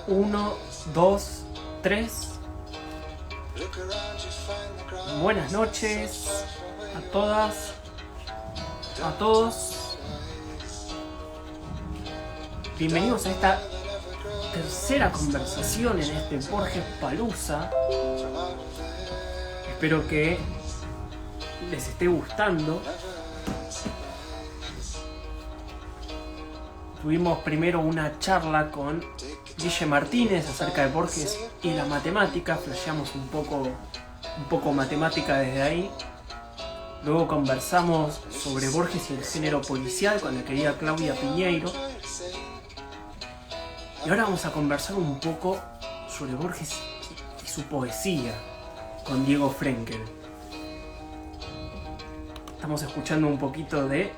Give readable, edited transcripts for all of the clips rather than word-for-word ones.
Uno, dos, tres. Buenas noches a todas, a todos. Bienvenidos a esta tercera conversación en este Borges Palooza. Espero que les esté gustando. Tuvimos primero una charla con Guille Martínez acerca de Borges y la matemática. Flasheamos un poco matemática desde ahí. Luego conversamos sobre Borges y el género policial con la querida Claudia Piñeiro. Y ahora vamos a conversar un poco sobre Borges y su poesía con Diego Frenkel. Estamos escuchando un poquito de...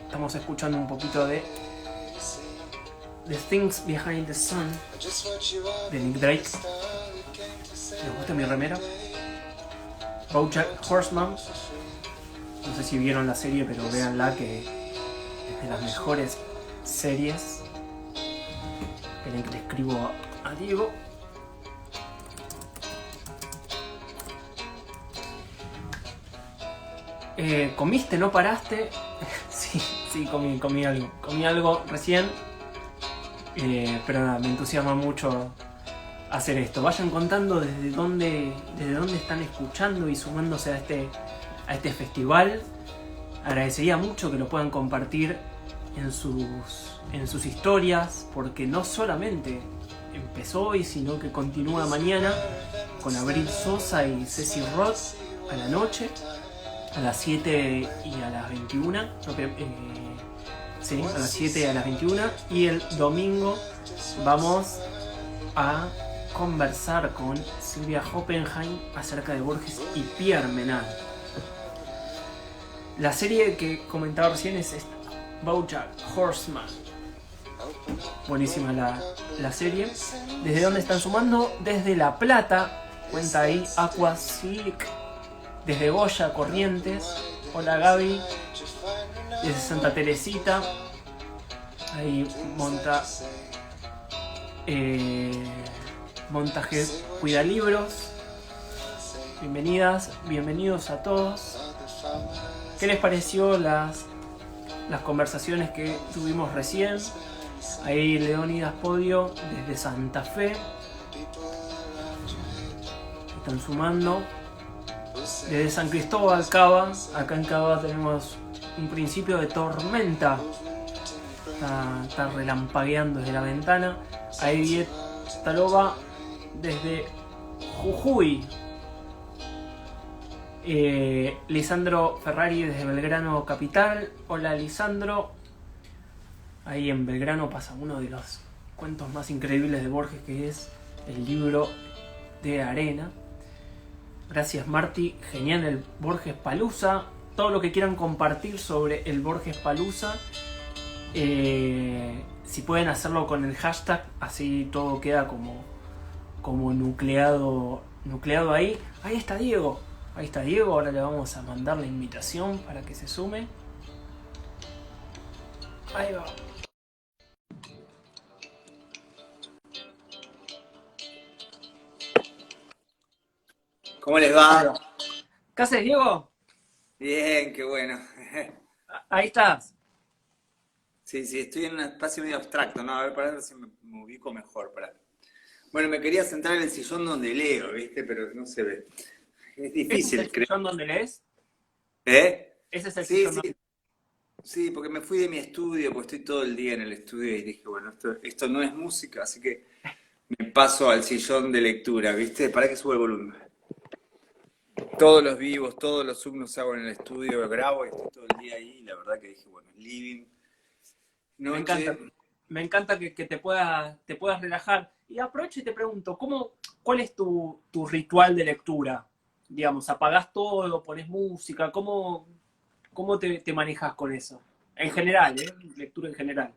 Estamos escuchando un poquito de The Things Behind the Sun de Nick Drake. ¿Les gusta mi remera? BoJack Horseman. No sé si vieron la serie, pero véanla, que es de las mejores series. Esperen que le escribo a Diego. ¿Comiste? ¿No paraste? Sí, comí algo recién. Pero nada, me entusiasma mucho hacer esto. Vayan contando desde dónde están escuchando y sumándose a este festival. Agradecería mucho que lo puedan compartir en sus historias, porque no solamente empezó hoy, sino que continúa mañana con Abril Sosa y Ceci Roth a la noche, a las 7 y a las 21. Sí, a las 7 y a las 21. Y el domingo vamos a conversar con Silvia Hoppenheim acerca de Borges y Pierre Menard. La serie que comentaba recién es esta, BoJack Horseman. Buenísima la serie. ¿Desde dónde están sumando? Desde La Plata, cuenta ahí Aqua Silk. Desde Goya, Corrientes. Hola Gaby. Desde Santa Teresita. Ahí montaje Cuida Libros. Bienvenidas, bienvenidos a todos. ¿Qué les pareció las conversaciones que tuvimos recién? Ahí Leónidas Podio desde Santa Fe. Están sumando. Desde San Cristóbal, Cava. Acá en Cava tenemos un principio de tormenta. Está relampagueando desde la ventana. Ahí Viet Taloba desde Jujuy. Lisandro Ferrari desde Belgrano Capital. Hola Lisandro. Ahí en Belgrano pasa uno de los cuentos más increíbles de Borges, que es el libro de arena. Gracias Marti, genial el Borges Palooza. Todo lo que quieran compartir sobre el Borges Palooza, si pueden hacerlo con el hashtag, así todo queda como nucleado ahí. Ahí está Diego, ahora le vamos a mandar la invitación para que se sume. Ahí va. ¿Cómo les va? ¿Qué haces, Diego? Bien, qué bueno. Ahí estás. Sí, estoy en un espacio medio abstracto, ¿no? A ver, para ver si me ubico mejor. Bueno, me quería sentar en el sillón donde leo, ¿viste? Pero no se ve. Es difícil, ¿Ese es el sillón donde lees? ¿Eh? Ese es el Sí, sillón sí. donde... Sí, porque me fui de mi estudio, porque estoy todo el día en el estudio y dije, bueno, esto no es música, así que me paso al sillón de lectura, ¿viste? Para que sube el volumen. Todos los vivos, todos los Zoom hago en el estudio, grabo y estoy todo el día ahí. Y la verdad que dije, bueno, living, noche. Me encanta que te puedas relajar. Y aprovecho y te pregunto, ¿cuál es tu ritual de lectura? Digamos, ¿apagás todo, pones música? ¿Cómo te manejas con eso? En general, lectura en general.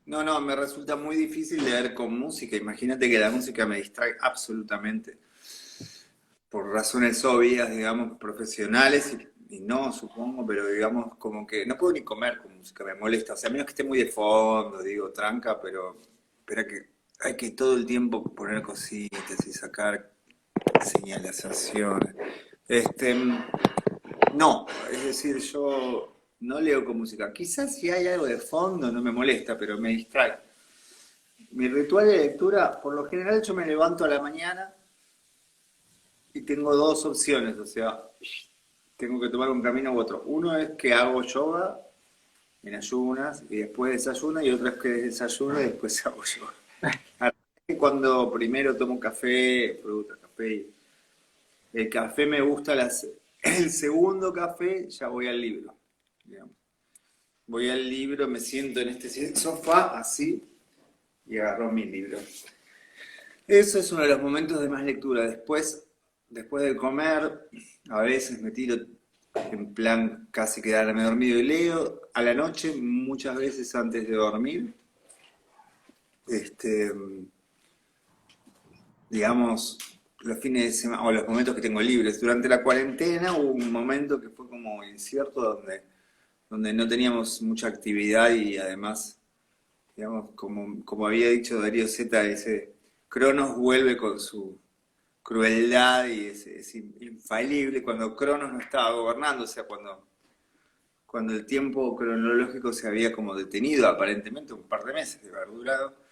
No, me resulta muy difícil leer con música. Imagínate que la música me distrae absolutamente. por razones obvias, digamos, profesionales, y no, supongo, pero digamos, como que no puedo ni comer con música, me molesta. O sea, a menos que esté muy de fondo, digo, tranca, pero espera que hay que todo el tiempo poner cositas y sacar señalizaciones. Este, no, es decir, yo no leo con música. Quizás si hay algo de fondo no me molesta, pero me distrae. Mi ritual de lectura, por lo general yo me levanto a la mañana y tengo dos opciones, o sea, tengo que tomar un camino u otro. Uno es que hago yoga en ayunas y después desayuno, y otro es que desayuno y después hago yoga. Cuando primero tomo café, fruta, café, el café me gusta, el segundo café ya voy al libro, digamos. Voy al libro, me siento en este sofá así y agarro mi libro. Eso es uno de los momentos de más lectura. Después de comer, a veces me tiro en plan casi quedarme dormido y leo. A la noche, muchas veces antes de dormir, este, digamos, los fines de semana o los momentos que tengo libres. Durante la cuarentena hubo un momento que fue como incierto donde no teníamos mucha actividad y además, digamos, como había dicho Darío Zeta, ese Cronos vuelve con su crueldad y es infalible. Cuando Cronos no estaba gobernando, o sea, cuando el tiempo cronológico se había como detenido, aparentemente un par de meses de haber durado,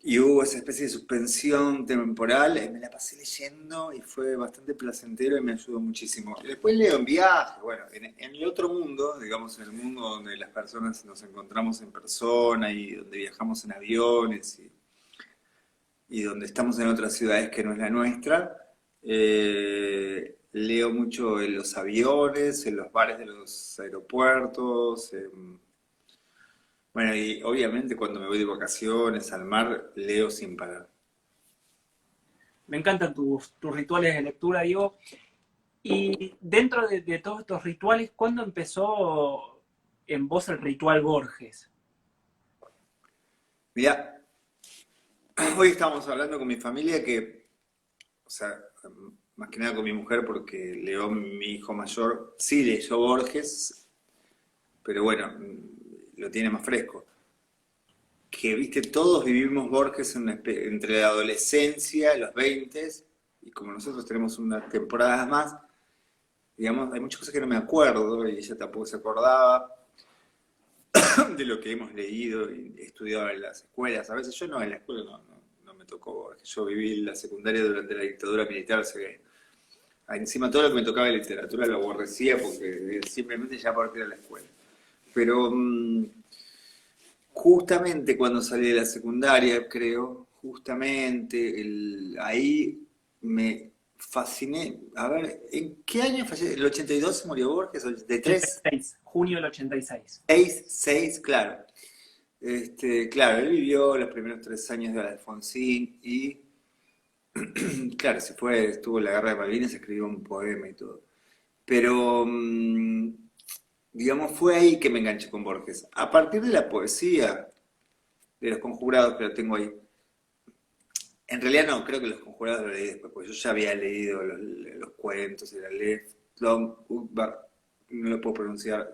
y hubo esa especie de suspensión temporal, me la pasé leyendo y fue bastante placentero y me ayudó muchísimo. Y después leo en viaje, bueno, en el otro mundo, digamos, en el mundo donde las personas nos encontramos en persona y donde viajamos en aviones y donde estamos en otras ciudades que no es la nuestra, leo mucho en los aviones, en los bares de los aeropuertos, bueno, y obviamente cuando me voy de vacaciones al mar, leo sin parar. Me encantan tus rituales de lectura, Diego. Y dentro de todos estos rituales, ¿cuándo empezó en vos el ritual Borges? Mirá, hoy estábamos hablando con mi familia que, o sea, más que nada con mi mujer porque Leo, mi hijo mayor, sí leyó Borges, pero bueno, lo tiene más fresco. Que, viste, todos vivimos Borges entre la adolescencia, los 20, y como nosotros tenemos unas temporadas más, digamos, hay muchas cosas que no me acuerdo y ella tampoco se acordaba de lo que hemos leído y estudiado en las escuelas. A veces yo no, en la escuela no me tocó Borges. Yo viví la secundaria durante la dictadura militar, o sea que encima todo lo que me tocaba de literatura lo aborrecía porque simplemente ya partía de la escuela. Pero justamente cuando salí de la secundaria, creo, justamente ahí me fasciné. A ver, ¿en qué año falleció? ¿El 82 se murió Borges? ¿83? 86, junio del 86. 6, claro. Claro, él vivió los primeros 3 años de Alfonsín y, claro, estuvo en la guerra de Malvinas, escribió un poema y todo. Pero, digamos, fue ahí que me enganché con Borges. A partir de la poesía, de Los Conjurados, que lo tengo ahí. En realidad no, creo que Los Conjurados lo leí después, porque yo ya había leído los cuentos, era Lev, Tlon, Ukbar, no lo puedo pronunciar.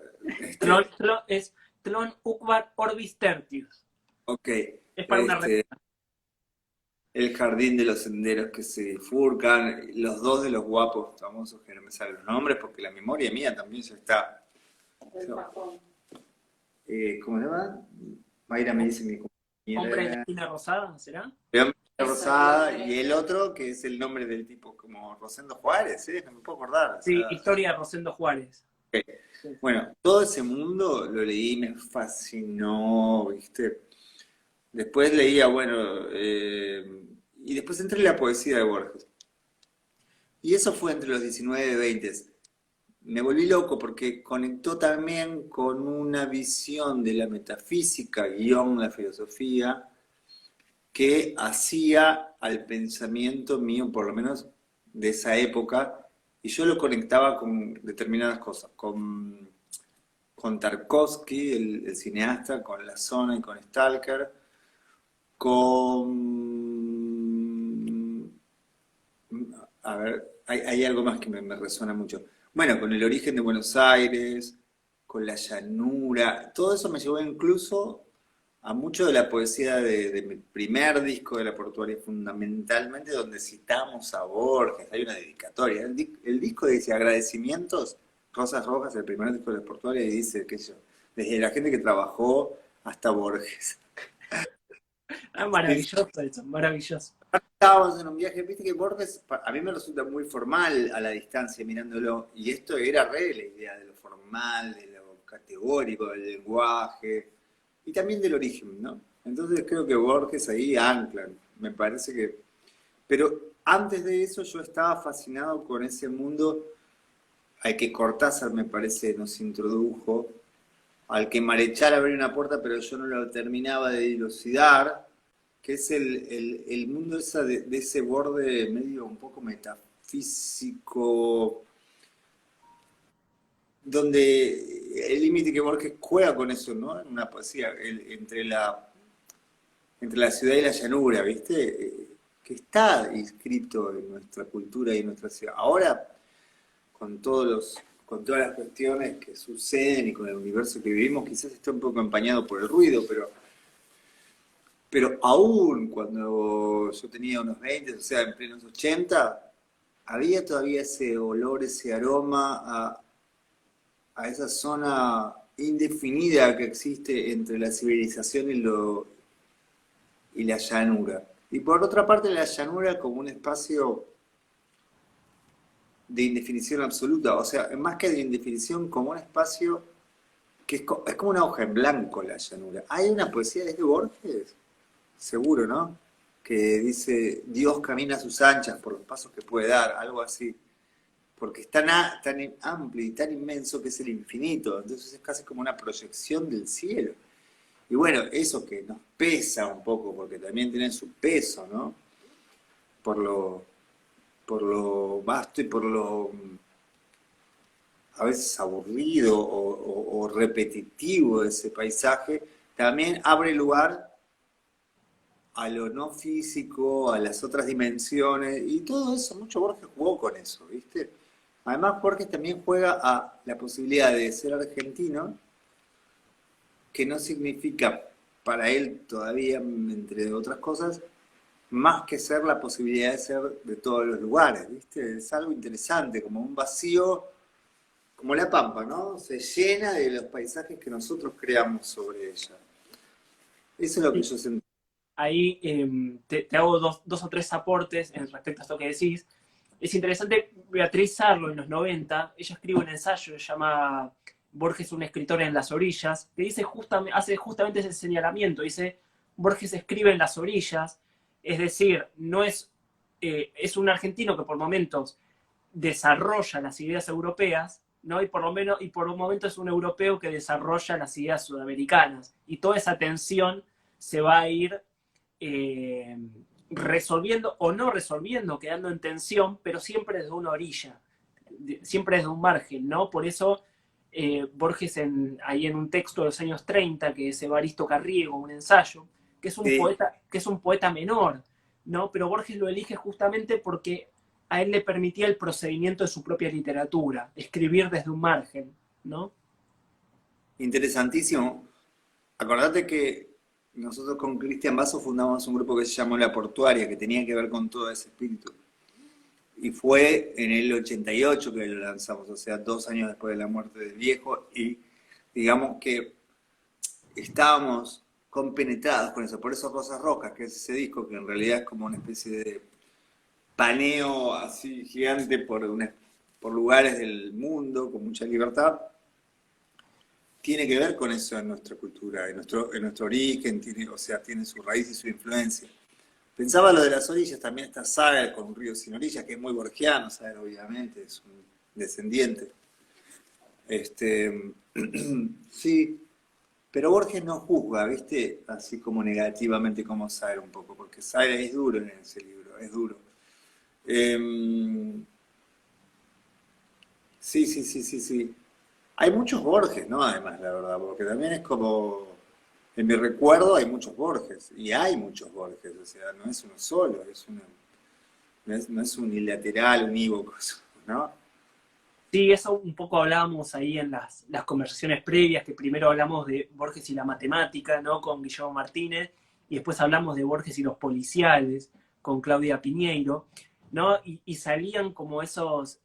Es Tlon Ukvar Orbis Tertius. Ok, Es para una red. El jardín de los senderos que se bifurcan, los dos de los guapos famosos que no me salen los nombres, porque la memoria mía también ya está. ¿Cómo se llama? Mayra me dice mi Hombre de la compañera. esquina rosada, ¿será? Rosada, y el otro que es el nombre del tipo como Rosendo Juárez, ¿eh? No me puedo acordar. O Sí, sea, Historia de Rosendo Juárez. ok. Bueno, todo ese mundo lo leí, me fascinó, ¿viste? Después leía, bueno, y después entré en la poesía de Borges. Y eso fue entre los 19 y 20. Me volví loco porque conectó también con una visión de la metafísica, guión la filosofía, que hacía al pensamiento mío, por lo menos de esa época, y yo lo conectaba con determinadas cosas, con Tarkovsky, el cineasta, con La Zona y con Stalker, con a ver, hay algo más que me resuena mucho. Bueno, con el origen de Buenos Aires, con la llanura, todo eso me llevó incluso a mucho de la poesía de mi primer disco de La Portuaria, fundamentalmente donde citamos a Borges, hay una dedicatoria. El disco dice agradecimientos, Rosas Rojas, el primer disco de La Portuaria, y dice, qué sé yo, desde la gente que trabajó hasta Borges. Ah, maravilloso eso, maravilloso. Estábamos en un viaje, viste que Borges, a mí me resulta muy formal a la distancia mirándolo, y esto era re la idea de lo formal, de lo categórico, del lenguaje, y también del origen, ¿no? Entonces creo que Borges ahí ancla, me parece que... Pero antes de eso yo estaba fascinado con ese mundo al que Cortázar, me parece, nos introdujo, al que Marechal abrió una puerta, pero yo no lo terminaba de dilucidar, que es el mundo esa de ese borde medio un poco metafísico, donde el límite que Borges juega con eso, ¿no? En una poesía, entre la ciudad y la llanura, ¿viste? Que está inscrito en nuestra cultura y en nuestra ciudad. Ahora, con todas las cuestiones que suceden y con el universo que vivimos, quizás está un poco empañado por el ruido, pero aún cuando yo tenía unos 20, o sea, en plenos 80, había todavía ese olor, ese aroma a esa zona indefinida que existe entre la civilización y la llanura. Y por otra parte, la llanura como un espacio de indefinición absoluta, o sea, más que de indefinición, como un espacio que es como una hoja en blanco la llanura. Hay una poesía desde Borges, seguro, ¿no? Que dice, Dios camina a sus anchas por los pasos que puede dar, algo así. Porque es tan amplio y tan inmenso que es el infinito, entonces es casi como una proyección del cielo. Y bueno, eso que nos pesa un poco, porque también tiene su peso, ¿no? Por lo, por lo vasto y por lo a veces aburrido o repetitivo de ese paisaje, también abre lugar a lo no físico, a las otras dimensiones, y todo eso, mucho Borges jugó con eso, ¿viste? Además, Borges también juega a la posibilidad de ser argentino, que no significa para él todavía, entre otras cosas, más que ser la posibilidad de ser de todos los lugares, ¿viste? Es algo interesante, como un vacío, como la Pampa, ¿no? Se llena de los paisajes que nosotros creamos sobre ella. Eso es lo que yo sentí. Ahí te hago dos o tres aportes en respecto a esto que decís. Es interesante, Beatriz Sarlo en los 90, ella escribe un ensayo, se llama Borges, un escritor en las orillas, que dice hace justamente ese señalamiento, dice, Borges escribe en las orillas, es decir, no es, es un argentino que por momentos desarrolla las ideas europeas, ¿no? Y por un momento es un europeo que desarrolla las ideas sudamericanas, y toda esa tensión se va a ir eh, resolviendo o no resolviendo, quedando en tensión, pero siempre desde una orilla, siempre desde un margen, ¿no? Por eso Borges ahí en un texto de los años 30, que es Evaristo Carriego, un ensayo, Sí, que es un poeta menor, ¿no? Pero Borges lo elige justamente porque a él le permitía el procedimiento de su propia literatura, escribir desde un margen, ¿no? interesantísimo. Acordate que nosotros con Cristian Basso fundamos un grupo que se llamó La Portuaria, que tenía que ver con todo ese espíritu. Y fue en el 88 que lo lanzamos, o sea, 2 años después de la muerte del viejo, y digamos que estábamos compenetrados con eso. Por eso Rosas Rojas, que es ese disco que en realidad es como una especie de paneo así gigante por lugares del mundo, con mucha libertad, tiene que ver con eso en nuestra cultura, en nuestro origen, tiene, o sea, tiene su raíz y su influencia. Pensaba lo de las orillas, también está Sager con Un río sin orillas, que es muy borgiano, Sager obviamente, es un descendiente. Este, sí, pero Borges no juzga, ¿viste? Así como negativamente como Sager un poco, porque Sager es duro en ese libro, es duro. Eh, sí, sí, sí, sí, sí. Hay muchos Borges, ¿no? Además, la verdad, porque también es como, en mi recuerdo hay muchos Borges, y hay muchos Borges, o sea, no es uno solo, no es unilateral, unívoco, ¿no? Sí, eso un poco hablábamos ahí en las conversaciones previas, que primero hablamos de Borges y la matemática, ¿no? Con Guillermo Martínez, y después hablamos de Borges y los policiales, con Claudia Piñeiro, ¿no? Y salían como esas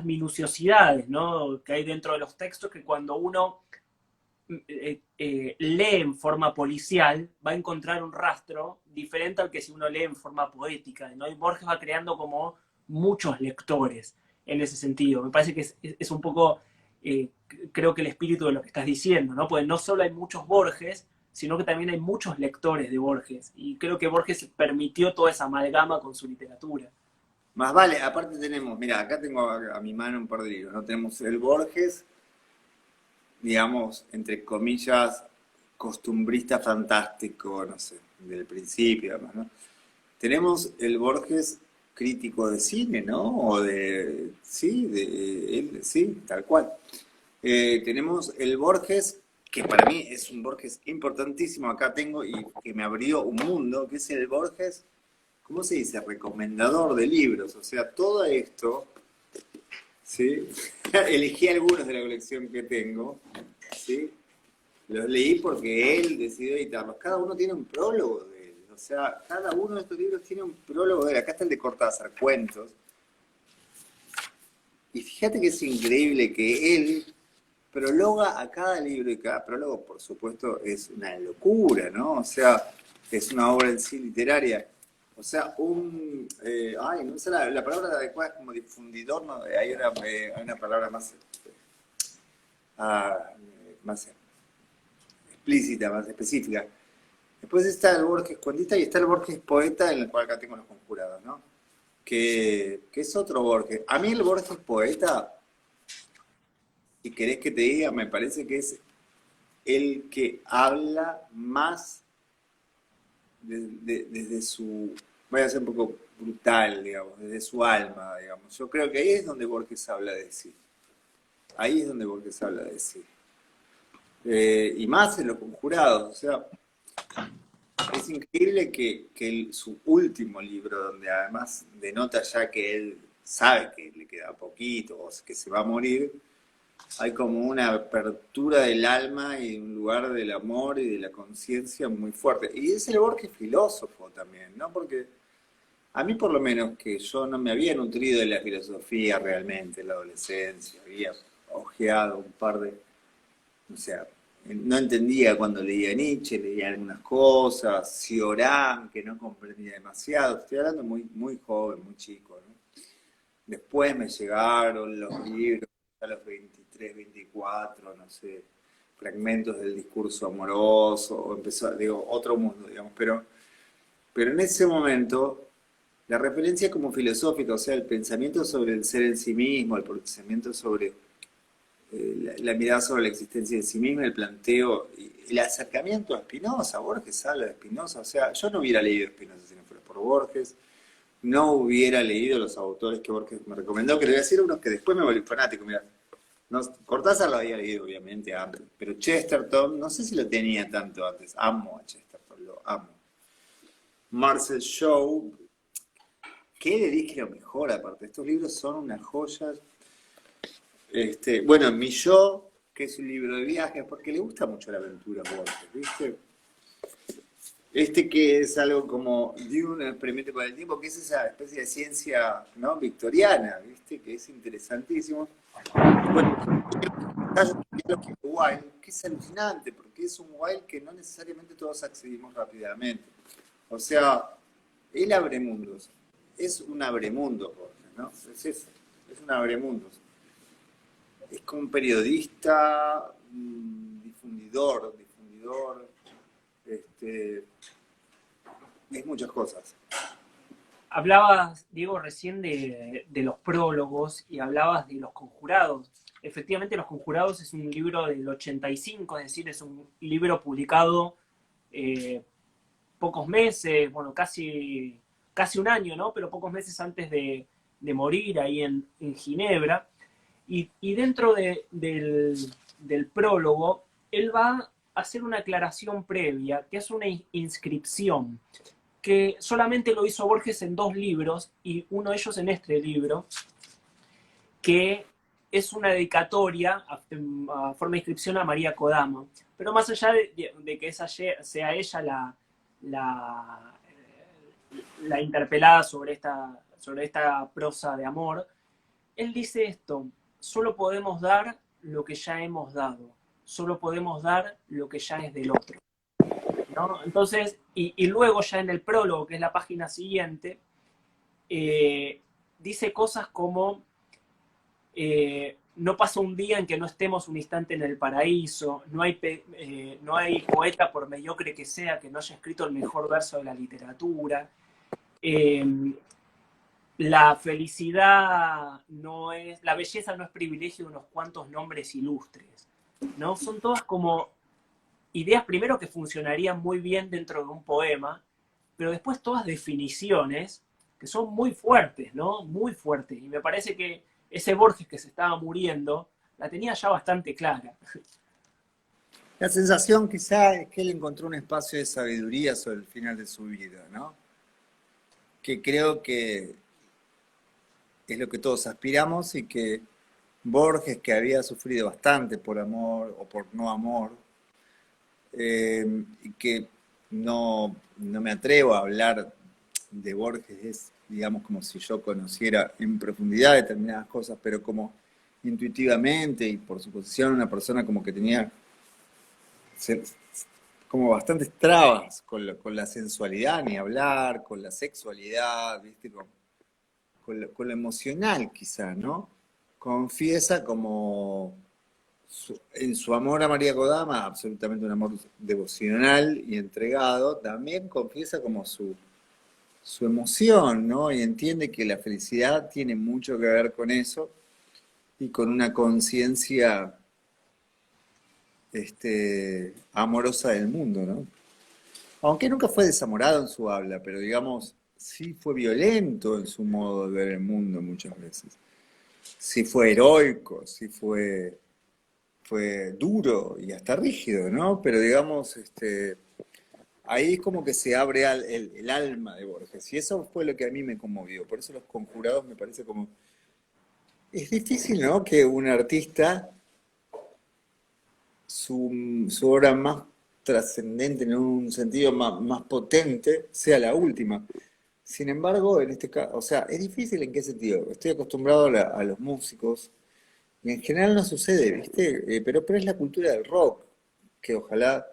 minuciosidades, ¿no? Que hay dentro de los textos que cuando uno lee en forma policial va a encontrar un rastro diferente al que si uno lee en forma poética, ¿no? Y Borges va creando como muchos lectores en ese sentido. Me parece que es un poco, creo que el espíritu de lo que estás diciendo, ¿no? Porque no solo hay muchos Borges, sino que también hay muchos lectores de Borges. Y creo que Borges permitió toda esa amalgama con su literatura. Más vale, aparte tenemos, mira, acá tengo a mi mano un par de libros, ¿no? Tenemos el Borges, digamos, entre comillas, costumbrista fantástico, no sé, del principio, además, ¿no? Tenemos el Borges crítico de cine, ¿no? O de, sí, de él, sí, tal cual. Tenemos el Borges, que para mí es un Borges importantísimo, acá tengo, y que me abrió un mundo, que es el Borges, ¿cómo se dice? Recomendador de libros, o sea, todo esto, ¿sí? Elegí algunos de la colección que tengo, ¿sí? Los leí porque él decidió editarlos. Cada uno tiene un prólogo de él. O sea, cada uno de estos libros tiene un prólogo de él. Acá está el de Cortázar, Cuentos. Y fíjate que es increíble que él prologa a cada libro y cada prólogo, por supuesto, es una locura, ¿no? O sea, es una obra en sí literaria. O sea, ay, no sé la palabra adecuada, es como difundidor, ¿no? Hay una palabra más, ah, más explícita, más específica. Después está el Borges cuentista y está el Borges poeta, en el cual acá tengo los conjurados, ¿no? Que es otro Borges. A mí el Borges poeta, si querés que te diga, me parece que es el que habla más desde su, voy a ser un poco brutal, digamos, desde su alma, digamos. Yo creo que ahí es donde Borges habla de sí. Ahí es donde Borges habla de sí. Y más en los conjurados, o sea, es increíble que su último libro, donde además denota ya que él sabe que le queda poquito o que se va a morir, hay como una apertura del alma y un lugar del amor y de la conciencia muy fuerte. Y es el Borges filósofo también, ¿no? Porque a mí por lo menos que yo no me había nutrido de la filosofía realmente en la adolescencia, había ojeado un par de, o sea, no entendía cuando leía Nietzsche, leía algunas cosas, Cioran, que no comprendía demasiado, estoy hablando muy, muy joven, muy chico, ¿no? Después me llegaron los libros, a los 23, 24, no sé, fragmentos del discurso amoroso, o empezó, digo, otro mundo, digamos, pero en ese momento la referencia como filosófica, o sea, el pensamiento sobre el ser en sí mismo, el pensamiento sobre la mirada sobre la existencia de sí misma, el planteo, el acercamiento a Spinoza. Borges habla de Spinoza, o sea, yo no hubiera leído Spinoza si no fuera por Borges, no hubiera leído los autores que Borges me recomendó, que le voy a decir unos que después me volví fanático, mira. No, Cortázar lo había leído, obviamente, antes, pero Chesterton, no sé si lo tenía tanto antes, amo a Chesterton, lo amo. Marcel Shaw, que le dije lo mejor, aparte, estos libros son unas joyas. Bueno, Mi Yo, que es un libro de viajes, porque le gusta mucho la aventura a Borges, ¿viste? Que es algo como Dune, el experimento con el tiempo, que es esa especie de ciencia, ¿no? Victoriana, ¿viste? Que es interesantísimo. Bueno, Wild, que es alucinante, porque es un Wild que no necesariamente todos accedimos rápidamente. O sea, él abre mundos. Es un abremundo, Borges, ¿no? Es eso, es un abremundos. Es como un periodista, difundidor, es muchas cosas. Hablabas, Diego, recién de los prólogos y hablabas de Los Conjurados. Efectivamente, Los Conjurados es un libro del 85, es decir, es un libro publicado eh, pocos meses, bueno, casi un año, ¿no? Pero pocos meses antes de morir ahí en Ginebra. Y dentro del prólogo, él va a hacer una aclaración previa, que es una inscripción. que solamente lo hizo Borges en 2 libros, y uno de ellos en este libro, que es una dedicatoria a forma de inscripción a María Kodama. Pero más allá de que esa sea ella la, la interpelada sobre esta prosa de amor, él dice esto: solo podemos dar lo que ya hemos dado, solo podemos dar lo que ya es del otro, ¿no? Entonces, y luego ya en el prólogo, que es la página siguiente, dice cosas como no pasa un día en que no estemos un instante en el paraíso, no hay poeta, por mediocre que sea, que no haya escrito el mejor verso de la literatura. La felicidad no es, la belleza no es privilegio de unos cuantos nombres ilustres, ¿no? Son todas como ideas, primero, que funcionarían muy bien dentro de un poema, pero después todas definiciones que son muy fuertes, ¿no? Muy fuertes. Y me parece que ese Borges que se estaba muriendo la tenía ya bastante clara. La sensación quizá es que él encontró un espacio de sabiduría sobre el final de su vida, ¿no? Que creo que es lo que todos aspiramos y que Borges, que había sufrido bastante por amor o por no amor, y que no me atrevo a hablar de Borges, es, digamos, como si yo conociera en profundidad determinadas cosas, pero como intuitivamente y por su posición, una persona como que tenía como bastantes trabas con la sensualidad, ni hablar, con la sexualidad, ¿viste? Con lo emocional quizá, ¿no? Confiesa como en su amor a María Kodama, absolutamente un amor devocional y entregado, también confiesa como su emoción, ¿no? Y entiende que la felicidad tiene mucho que ver con eso y con una conciencia amorosa del mundo, ¿no? Aunque nunca fue desamorado en su habla, pero digamos, sí fue violento en su modo de ver el mundo muchas veces. Sí fue heroico, sí fue duro y hasta rígido, ¿no? Pero digamos, ahí es como que se abre el alma de Borges. Y eso fue lo que a mí me conmovió. Por eso Los Conjurados me parece como... Es difícil, ¿no? Que un artista, su obra más trascendente, en un sentido más potente, sea la última. Sin embargo, en este caso, o sea, es difícil en qué sentido. Estoy acostumbrado a los músicos y en general no sucede, ¿viste? Pero es la cultura del rock, que ojalá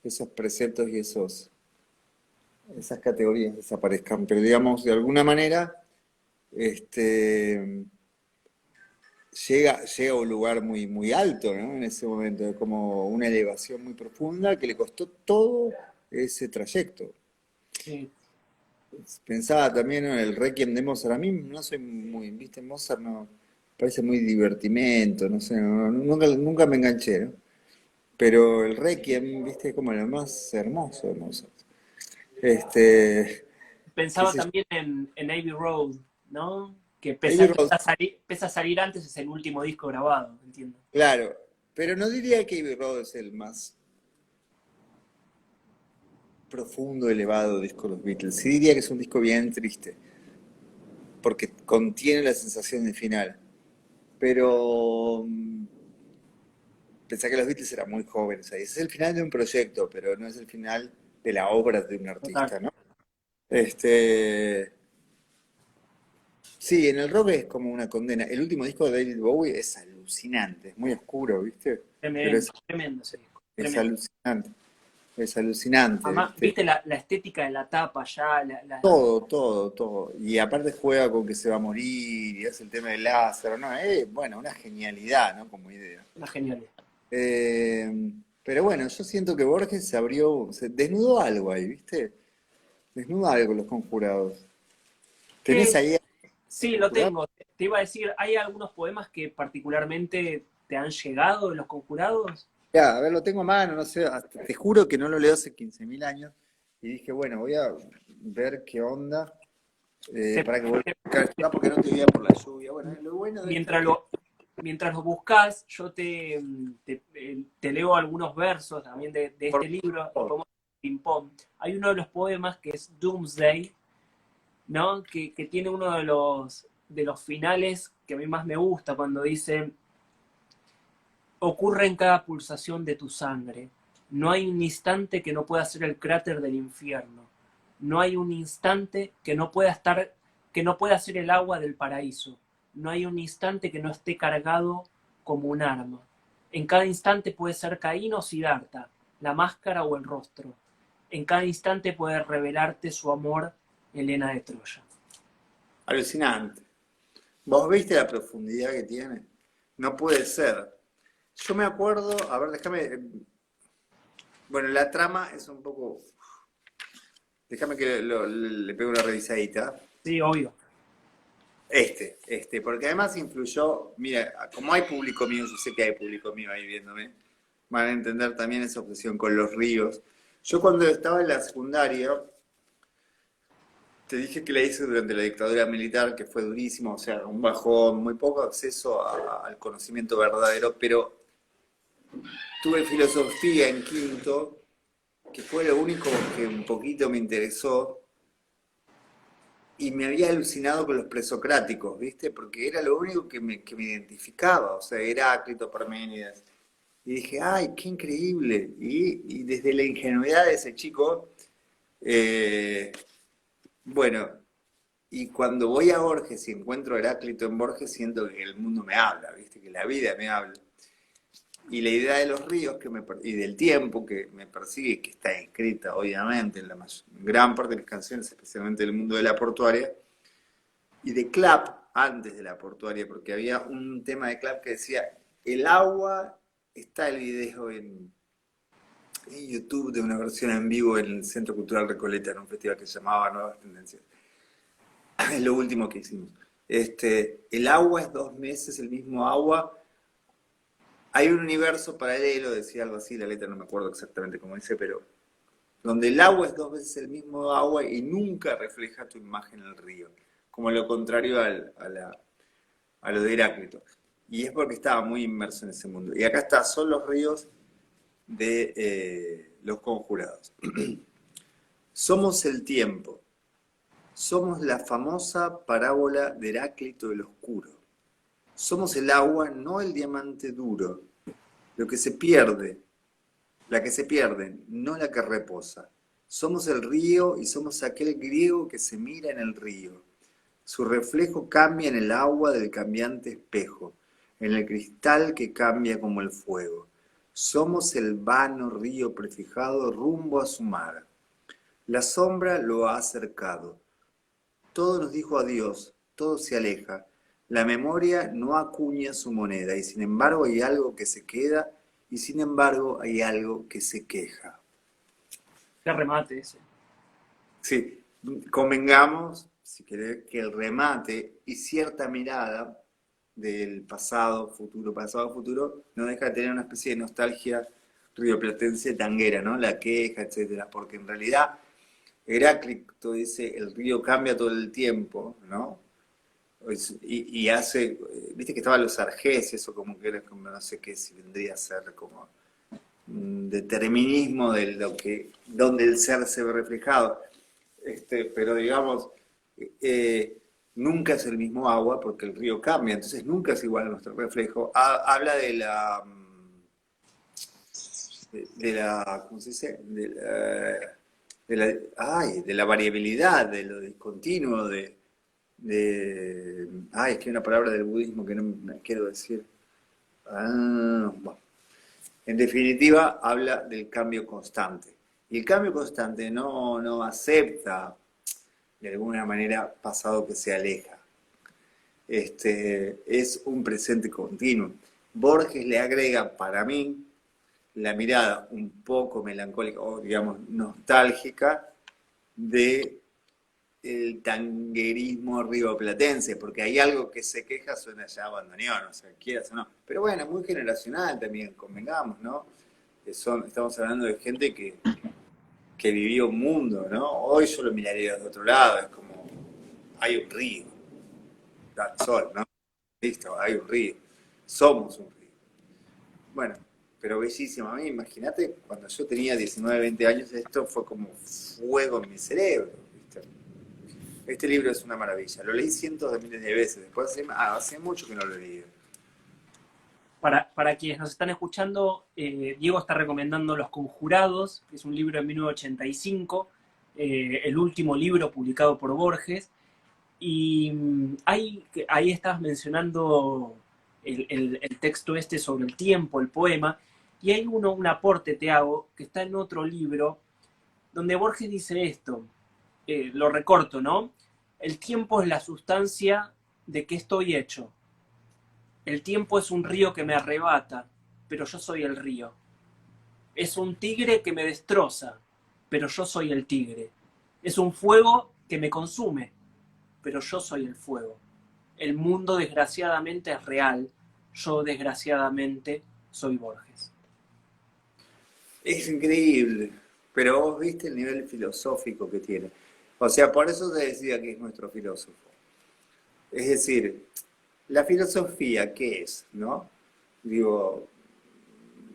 esos preceptos y esas categorías desaparezcan. Pero digamos, de alguna manera, este, llega a un lugar muy alto, ¿no? En ese momento, como una elevación muy profunda que le costó todo ese trayecto. Sí. Pensaba también en el Requiem de Mozart. A mí no soy muy, viste, Mozart no parece muy divertimento, no sé, nunca me enganché, ¿no? Pero el Requiem, viste, es como lo más hermoso de Mozart. Qué Pensaba sé yo. también en Abbey Road, ¿no? Que pese Abbey a que Road, pese a salir antes, es el último disco grabado, entiendo. claro, pero no diría que Abbey Road es el más profundo, elevado disco de los Beatles. Sí diría que es un disco bien triste, porque contiene la sensación de final. Pero pensá que los Beatles eran muy jóvenes ahí. Ese es el final de un proyecto, pero no es el final de la obra de un Total. artista, ¿no? Este, sí, en el rock es como una condena. El último disco de David Bowie es alucinante, es muy oscuro, ¿viste? Pero Tremendo, tremendo ese disco, es tremendo. alucinante, es alucinante, Además, ¿viste? viste la estética de la tapa ya, Todo. Y aparte juega con que se va a morir y hace el tema del láser, ¿no? Bueno, una genialidad, ¿no? Como idea. la genial. Eh, pero bueno, yo siento que Borges se desnudó algo ahí, ¿viste? Desnuda algo Los Conjurados. ¿Tenés Eh, ahí Los sí, lo Conjurados? tengo. Te iba a decir, ¿hay algunos poemas que particularmente te han llegado de Los Conjurados? Ya, a ver, lo tengo a mano, no sé, te juro que no lo leo hace 15.000 años. Y dije, bueno, voy a ver qué onda, Te- para que vuelva te- a buscar esto, porque no te veía por la lluvia. Bueno, lo bueno de esto es mientras que, mientras lo buscas, yo te leo algunos versos también de por este libro. favor, ping-pong. Hay uno de los poemas que es Doomsday, ¿no? Que tiene uno de los finales que a mí más me gusta, cuando dice, ocurre en cada pulsación de tu sangre. No hay un instante que no pueda ser el cráter del infierno. No hay un instante que no pueda estar, que no pueda ser el agua del paraíso. No hay un instante que no esté cargado como un arma. En cada instante puede ser Caín o Siddhartha, la máscara o el rostro. En cada instante puede revelarte su amor, Helena de Troya. Alucinante. ¿Vos viste la profundidad que tiene? No puede ser. Yo me acuerdo, a ver, déjame. Bueno, la trama es un poco. Déjame que le pegue una revisadita. Sí, obvio. Porque además influyó, mira, como hay público mío, yo sé que hay público mío ahí viéndome, van a entender también esa obsesión con los ríos. Yo cuando estaba en la secundaria, te dije que la hice durante la dictadura militar, que fue durísimo, o sea, un bajón, muy poco acceso al conocimiento verdadero, pero tuve filosofía en quinto, que fue lo único que un poquito me interesó, y me había alucinado con los presocráticos, ¿viste? Porque era lo único que me identificaba, o sea, Heráclito, Parménides. Y dije, ¡ay, qué increíble! Y desde la ingenuidad de ese chico, eh, bueno, y cuando voy a Borges y encuentro a Heráclito en Borges, siento que el mundo me habla, ¿viste? Que la vida me habla. Y la idea de los ríos y del tiempo que me persigue, que está escrita obviamente en gran parte de las canciones, especialmente en el mundo de la portuaria, y de Clap antes de la portuaria, porque había un tema de Clap que decía, el agua, está el video en YouTube de una versión en vivo en el Centro Cultural Recoleta, en un festival que se llamaba Nuevas Tendencias. Es lo último que hicimos. El agua es 2 meses el mismo agua. Hay un universo paralelo, decía algo así, la letra no me acuerdo exactamente cómo dice, pero donde el agua es 2 veces el mismo agua y nunca refleja tu imagen en el río, como lo contrario a lo de Heráclito. Y es porque estaba muy inmerso en ese mundo. Y acá está, son los ríos de los conjurados. Somos el tiempo, somos la famosa parábola de Heráclito el Oscuro. Somos el agua, no el diamante duro, lo que se pierde, la que se pierde, no la que reposa. Somos el río y somos aquel griego que se mira en el río. Su reflejo cambia en el agua del cambiante espejo, en el cristal que cambia como el fuego. Somos el vano río prefijado rumbo a su mar. La sombra lo ha acercado. Todo nos dijo adiós, todo se aleja. La memoria no acuña su moneda y sin embargo hay algo que se queda y sin embargo hay algo que se queja. Qué remate ese. Sí, convengamos, si querés, que el remate y cierta mirada del pasado, futuro, no deja de tener una especie de nostalgia rioplatense tanguera, ¿no? La queja, etcétera, porque en realidad Heráclito dice, el río cambia todo el tiempo, ¿no? Y hace, viste que estaban los argesios, o como que era, como no sé qué, si vendría a ser como un determinismo de lo que, donde el ser se ve reflejado. Pero digamos, nunca es el mismo agua porque el río cambia, entonces nunca es igual a nuestro reflejo. Habla de la, ¿cómo se dice? De la variabilidad, de lo discontinuo, es que hay una palabra del budismo que no me quiero decir. Bueno. En definitiva, habla del cambio constante. Y el cambio constante no acepta, de alguna manera, pasado que se aleja. Es un presente continuo. Borges le agrega, para mí, la mirada un poco melancólica o, digamos, nostálgica de el tanguerismo rioplatense, porque hay algo que se queja, suena ya bandoneón, o sea, quieras o no. Pero bueno, muy generacional también, convengamos, ¿no? Estamos hablando de gente que vivió un mundo, ¿no? Hoy yo lo miraría de otro lado, es como, hay un río, that's all, ¿no? Listo, hay un río, somos un río. Bueno, pero bellísimo. A mí, imagínate, cuando yo tenía 19, 20 años, esto fue como fuego en mi cerebro, ¿viste? Este libro es una maravilla. Lo leí cientos de miles de veces. Después hace mucho que no lo he leído. Para quienes nos están escuchando, Diego está recomendando Los Conjurados, que es un libro de 1985, el último libro publicado por Borges. Y ahí estabas mencionando el texto este sobre el tiempo, el poema, y hay un aporte, te hago, que está en otro libro, donde Borges dice esto, lo recorto, ¿no? El tiempo es la sustancia de que estoy hecho. El tiempo es un río que me arrebata, pero yo soy el río. Es un tigre que me destroza, pero yo soy el tigre. Es un fuego que me consume, pero yo soy el fuego. El mundo desgraciadamente es real, yo desgraciadamente soy Borges. Es increíble, pero vos viste el nivel filosófico que tiene. O sea, por eso te decía que es nuestro filósofo. Es decir, la filosofía, ¿qué es? ¿No? Digo,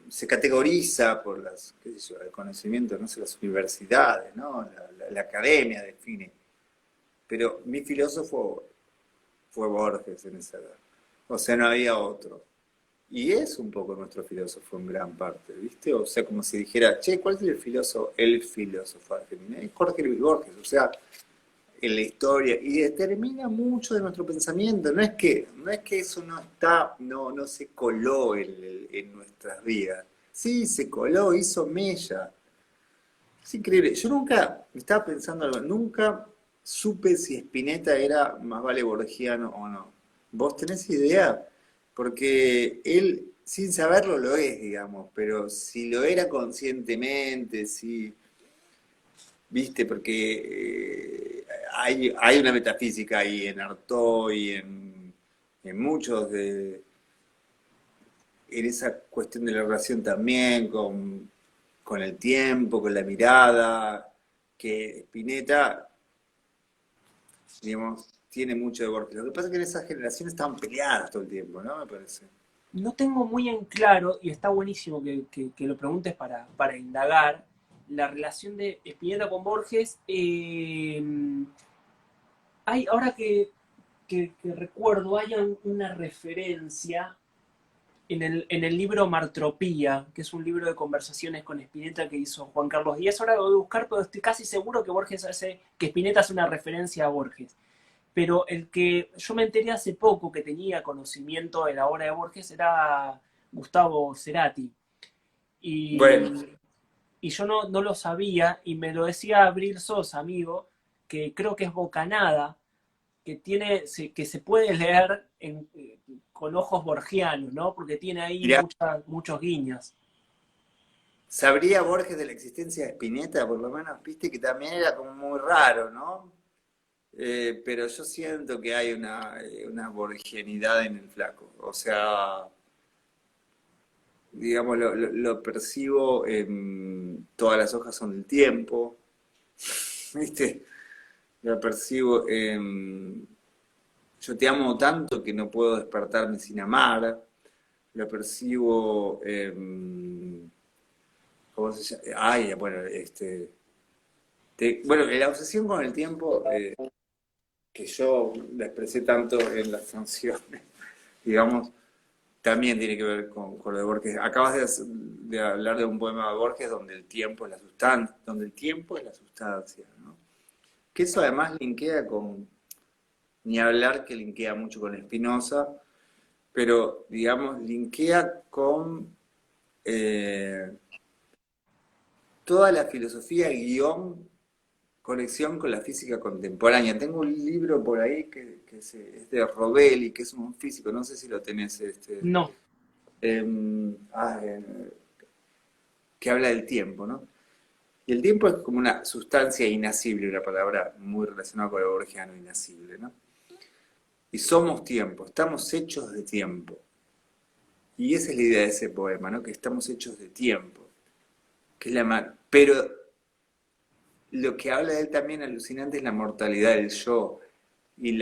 se categoriza por qué sé yo, el conocimiento, no sé, las universidades, ¿no? La academia define. Pero mi filósofo fue Borges en esa edad. O sea, no había otro. Y es un poco nuestro filósofo en gran parte, ¿viste? O sea, como si dijera, che, ¿cuál es el filósofo? El filósofo argentino. Es Jorge Luis Borges, o sea, en la historia. Y determina mucho de nuestro pensamiento. No es que eso no está, no se coló en nuestras vidas. Sí, se coló, hizo mella. Es increíble. Yo nunca, estaba pensando algo, nunca supe si Spinetta era más vale borgiano o no. ¿Vos tenés idea? Porque él, sin saberlo, lo es, digamos, pero si lo era conscientemente, si, viste, porque hay una metafísica ahí en Artaud y en muchos en esa cuestión de la relación también con el tiempo, con la mirada, que Spinetta, digamos, tiene mucho de Borges. Lo que pasa es que en esa generación estaban peleadas todo el tiempo, ¿no? Me parece. No tengo muy en claro, y está buenísimo que lo preguntes para indagar, la relación de Spinetta con Borges. Ahora que recuerdo, hay una referencia en el libro Martropía, que es un libro de conversaciones con Spinetta que hizo Juan Carlos Díaz. Ahora lo voy a buscar, pero estoy casi seguro que Spinetta hace una referencia a Borges. Pero el que yo me enteré hace poco que tenía conocimiento de la obra de Borges era Gustavo Cerati. Bueno, Y, y yo no lo sabía, y me lo decía Abril Sosa, amigo, que creo que es Bocanada, que se puede leer con ojos borgianos, ¿no? Porque tiene ahí mirá, muchos guiños. ¿sabría Borges de la existencia de Spinetta? Por lo menos, viste que también era como muy raro, ¿no? Pero yo siento que hay una borgianidad en el flaco. O sea, digamos, lo percibo en todas las hojas son del tiempo, ¿viste? Lo percibo en yo te amo tanto que no puedo despertarme sin amar. Lo percibo en, ¿cómo se llama? Ay, bueno, bueno, la obsesión con el tiempo que yo la expresé tanto en las canciones, digamos, también tiene que ver con lo de Borges. Acabas de hablar de un poema de Borges donde el tiempo es la sustancia, donde el tiempo es la sustancia, ¿no? Que eso además linkea con, ni hablar que linkea mucho con Spinoza, pero digamos, linkea con eh, toda la filosofía guión conexión con la física contemporánea. Tengo un libro por ahí que es de Rovelli, que es un físico, no sé si lo tenés, No, ah, que habla del tiempo, ¿no? Y el tiempo es como una sustancia inasible, una palabra muy relacionada con el borgiano, inasible, ¿no? Y somos tiempo, estamos hechos de tiempo. Y esa es la idea de ese poema, ¿no? Que estamos hechos de tiempo. Que es pero lo que habla de él también alucinante es la mortalidad del yo y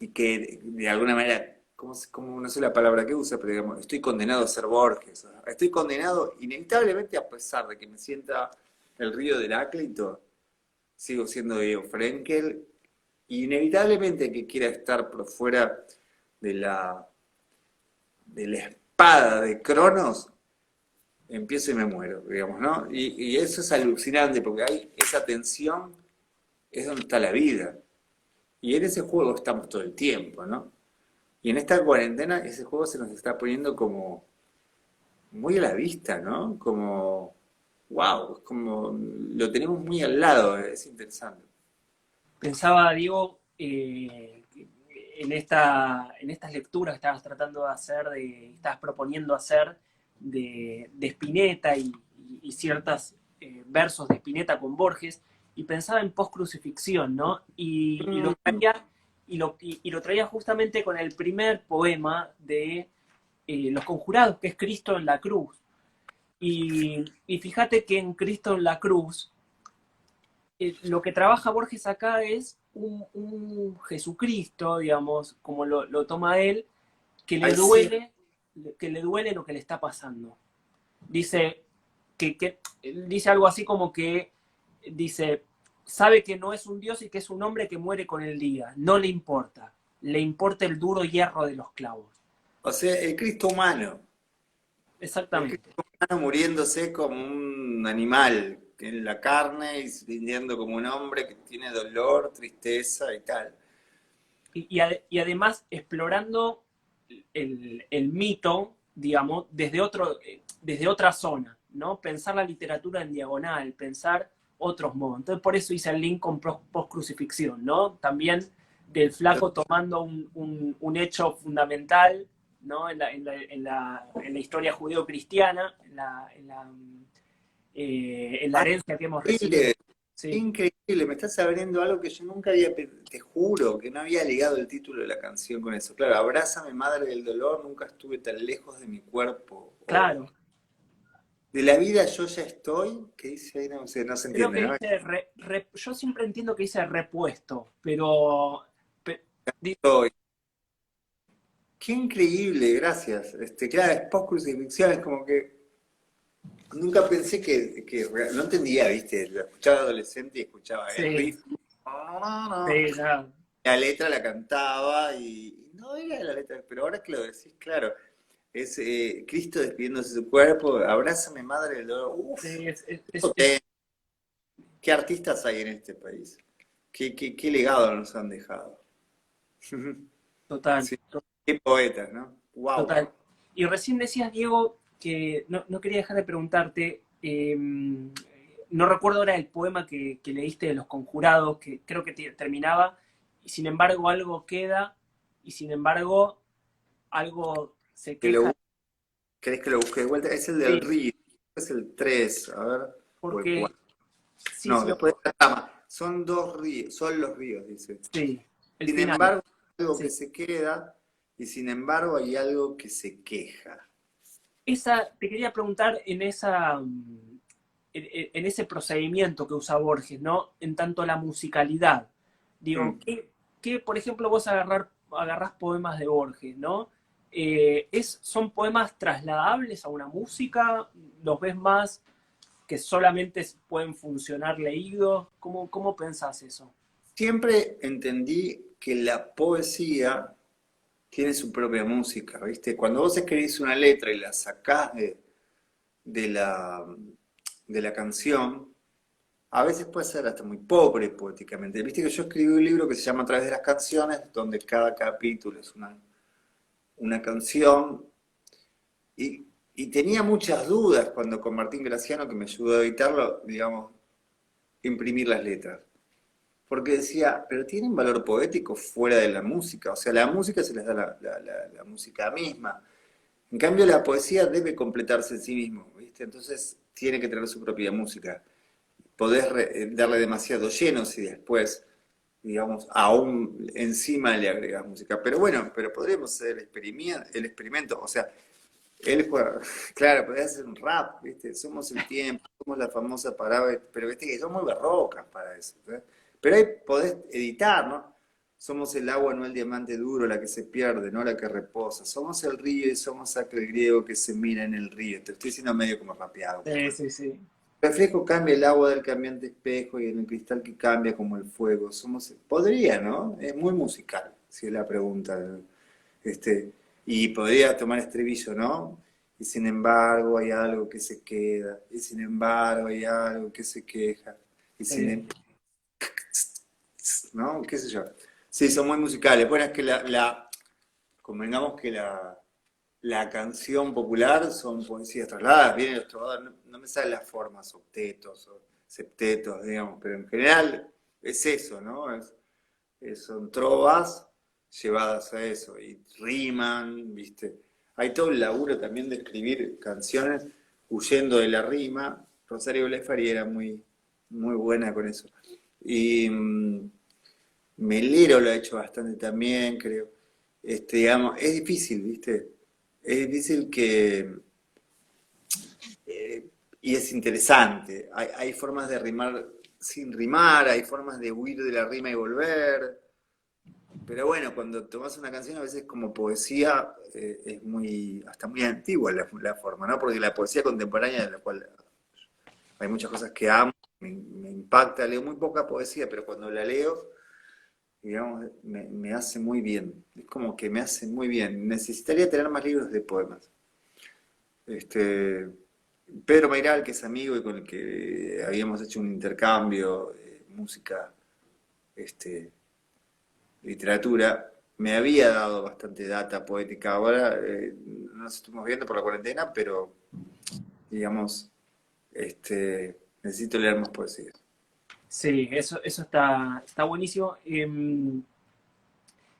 y que de alguna manera no sé la palabra que usa, pero digamos, estoy condenado a ser Borges. Estoy condenado inevitablemente a pesar de que me sienta el río del Heráclito, sigo siendo Diego Frenkel, inevitablemente que quiera estar por fuera de de la espada de Cronos, empiezo y me muero, digamos, ¿no? Y eso es alucinante porque hay esa tensión, es donde está la vida. Y en ese juego estamos todo el tiempo, ¿no? Y en esta cuarentena ese juego se nos está poniendo como muy a la vista, ¿no? Como, wow, es como lo tenemos muy al lado, es interesante. Pensaba, Diego, en estas lecturas que estabas tratando de hacer, estabas proponiendo hacer de Spinetta y ciertos versos de Spinetta con Borges, y pensaba en post-crucifixión, ¿no? Y lo Mm, traía, y lo traía justamente con el primer poema de Los Conjurados, que es Cristo en la cruz. Y fíjate que en Cristo en la cruz, lo que trabaja Borges acá es un Jesucristo, digamos, como lo toma él, que le ay, sí, duele, que le duele lo que le está pasando. Dice dice algo así como que dice, sabe que no es un Dios y que es un hombre que muere con el día. No le importa el duro hierro de los clavos. o sea, el Exactamente. Cristo humano muriéndose como un animal en la carne y rindiendo como un hombre que tiene dolor, tristeza y tal. Y además explorando el mito, digamos, desde otra zona, ¿no? Pensar la literatura en diagonal, pensar otros modos. Entonces, por eso hice el link con post-crucifixión, ¿no? También del flaco tomando un hecho fundamental, ¿no? En la historia judeo-cristiana, en la Ah, herencia que hemos recibido. increíble, Sí, increíble, me estás abriendo algo que yo nunca había, te juro que no había ligado el título de la canción con eso. Claro, Abrázame, madre del dolor, nunca estuve tan lejos de mi cuerpo. O claro. de la vida yo ya estoy, ¿qué dice ahí? No sé, no se Creo entiende, que ¿no? dice, yo siempre entiendo que dice repuesto, pero Estoy. Qué increíble, gracias. Claro, es post-crucifixión, es como que nunca pensé no entendía, ¿viste? Lo escuchaba adolescente y escuchaba el sí, riff. No, no, no. sí, ya. La letra la cantaba y no era la letra, pero ahora que lo decís, claro, es Cristo despidiéndose de su cuerpo, abrázame madre del dolor. Sí, Uf, es qué artistas hay en este país, qué legado nos han dejado. total, Sí, qué poetas, ¿no? Wow. total. Y recién decías, Diego, que no quería dejar de preguntarte, no recuerdo ahora el poema que leíste de Los Conjurados, que creo que terminaba, y sin embargo algo queda, y sin embargo algo se Que lo, queja. bu- ¿Querés que lo busque de vuelta? Es el del Sí, río, es el 3 a ver, o el porque 4. sí, No, sí, después de la cama. Son dos ríos, son los ríos, dice. sí, el Sin final. embargo, hay algo que Sí. se queda y sin embargo hay algo que se queja. Te quería preguntar en ese procedimiento que usa Borges, ¿no? En tanto la musicalidad. Digo, Mm. por ejemplo, vos agarrás poemas de Borges, ¿no? ¿Son poemas trasladables a una música? ¿Los ves más que solamente pueden funcionar leídos? ¿Cómo pensás eso? Siempre entendí que la poesía tiene su propia música, ¿viste? Cuando vos escribís una letra y la sacás de de la canción, a veces puede ser hasta muy pobre poéticamente. Viste que yo escribí un libro que se llama A través de las canciones, donde cada capítulo es una canción, y tenía muchas dudas cuando con Martín Graciano, que me ayudó a editarlo, digamos, imprimir las letras. Porque decía, pero tienen valor poético fuera de la música, o sea, la música se les da la música misma. En cambio, la poesía debe completarse en sí mismo, ¿viste? Entonces tiene que tener su propia música. Podés darle demasiado lleno si después, digamos, aún encima le agregas música. Pero bueno, pero podríamos hacer el experimento, o sea, él juega, claro, podría hacer un rap, ¿viste? Somos el tiempo, somos la famosa palabra, pero viste que son muy barrocas para eso, ¿sí? Pero ahí podés editar, ¿no? Somos el agua, no el diamante duro, la que se pierde, no la que reposa. Somos el río y somos aquel griego que se mira en el río. Te estoy diciendo medio como rapeado. Sí, sí, sí. El reflejo cambia el agua del cambiante espejo y en el cristal que cambia como el fuego. Somos, podría, ¿no? Es muy musical, si es la pregunta. Este, y podría tomar estribillo, ¿no? Y sin embargo hay algo que se queda, y sin embargo hay algo que se queja, y sin Sí, embargo, ¿no? ¿Qué sé yo? Sí, son muy musicales. Bueno, es que convengamos que la canción popular son poesías trasladadas, vienen los trovadores, no me salen las formas, octetos o septetos, digamos, pero en general es eso, ¿no? Son trovas llevadas a eso, y riman, ¿viste? Hay todo el laburo también de escribir canciones huyendo de la rima. Rosario Blefari era muy buena con eso. Y Melero lo ha hecho bastante también, creo. Digamos, es difícil, ¿viste? Es difícil y es interesante. Hay formas de rimar sin rimar, hay formas de huir de la rima y volver. Pero bueno, cuando tomas una canción a veces como poesía es hasta muy antigua la forma, ¿no? Porque la poesía contemporánea, de la cual hay muchas cosas que amo, me impacta, leo muy poca poesía, pero cuando la leo, digamos, me hace muy bien. Es como que me hace muy bien. Necesitaría tener más libros de poemas. Este, Pedro Mairal, que es amigo y con el que habíamos hecho un intercambio de música, este, literatura, me había dado bastante data poética. Ahora no nos estuvimos viendo por la cuarentena, pero digamos, necesito leer más poesía. sí, eso está buenísimo.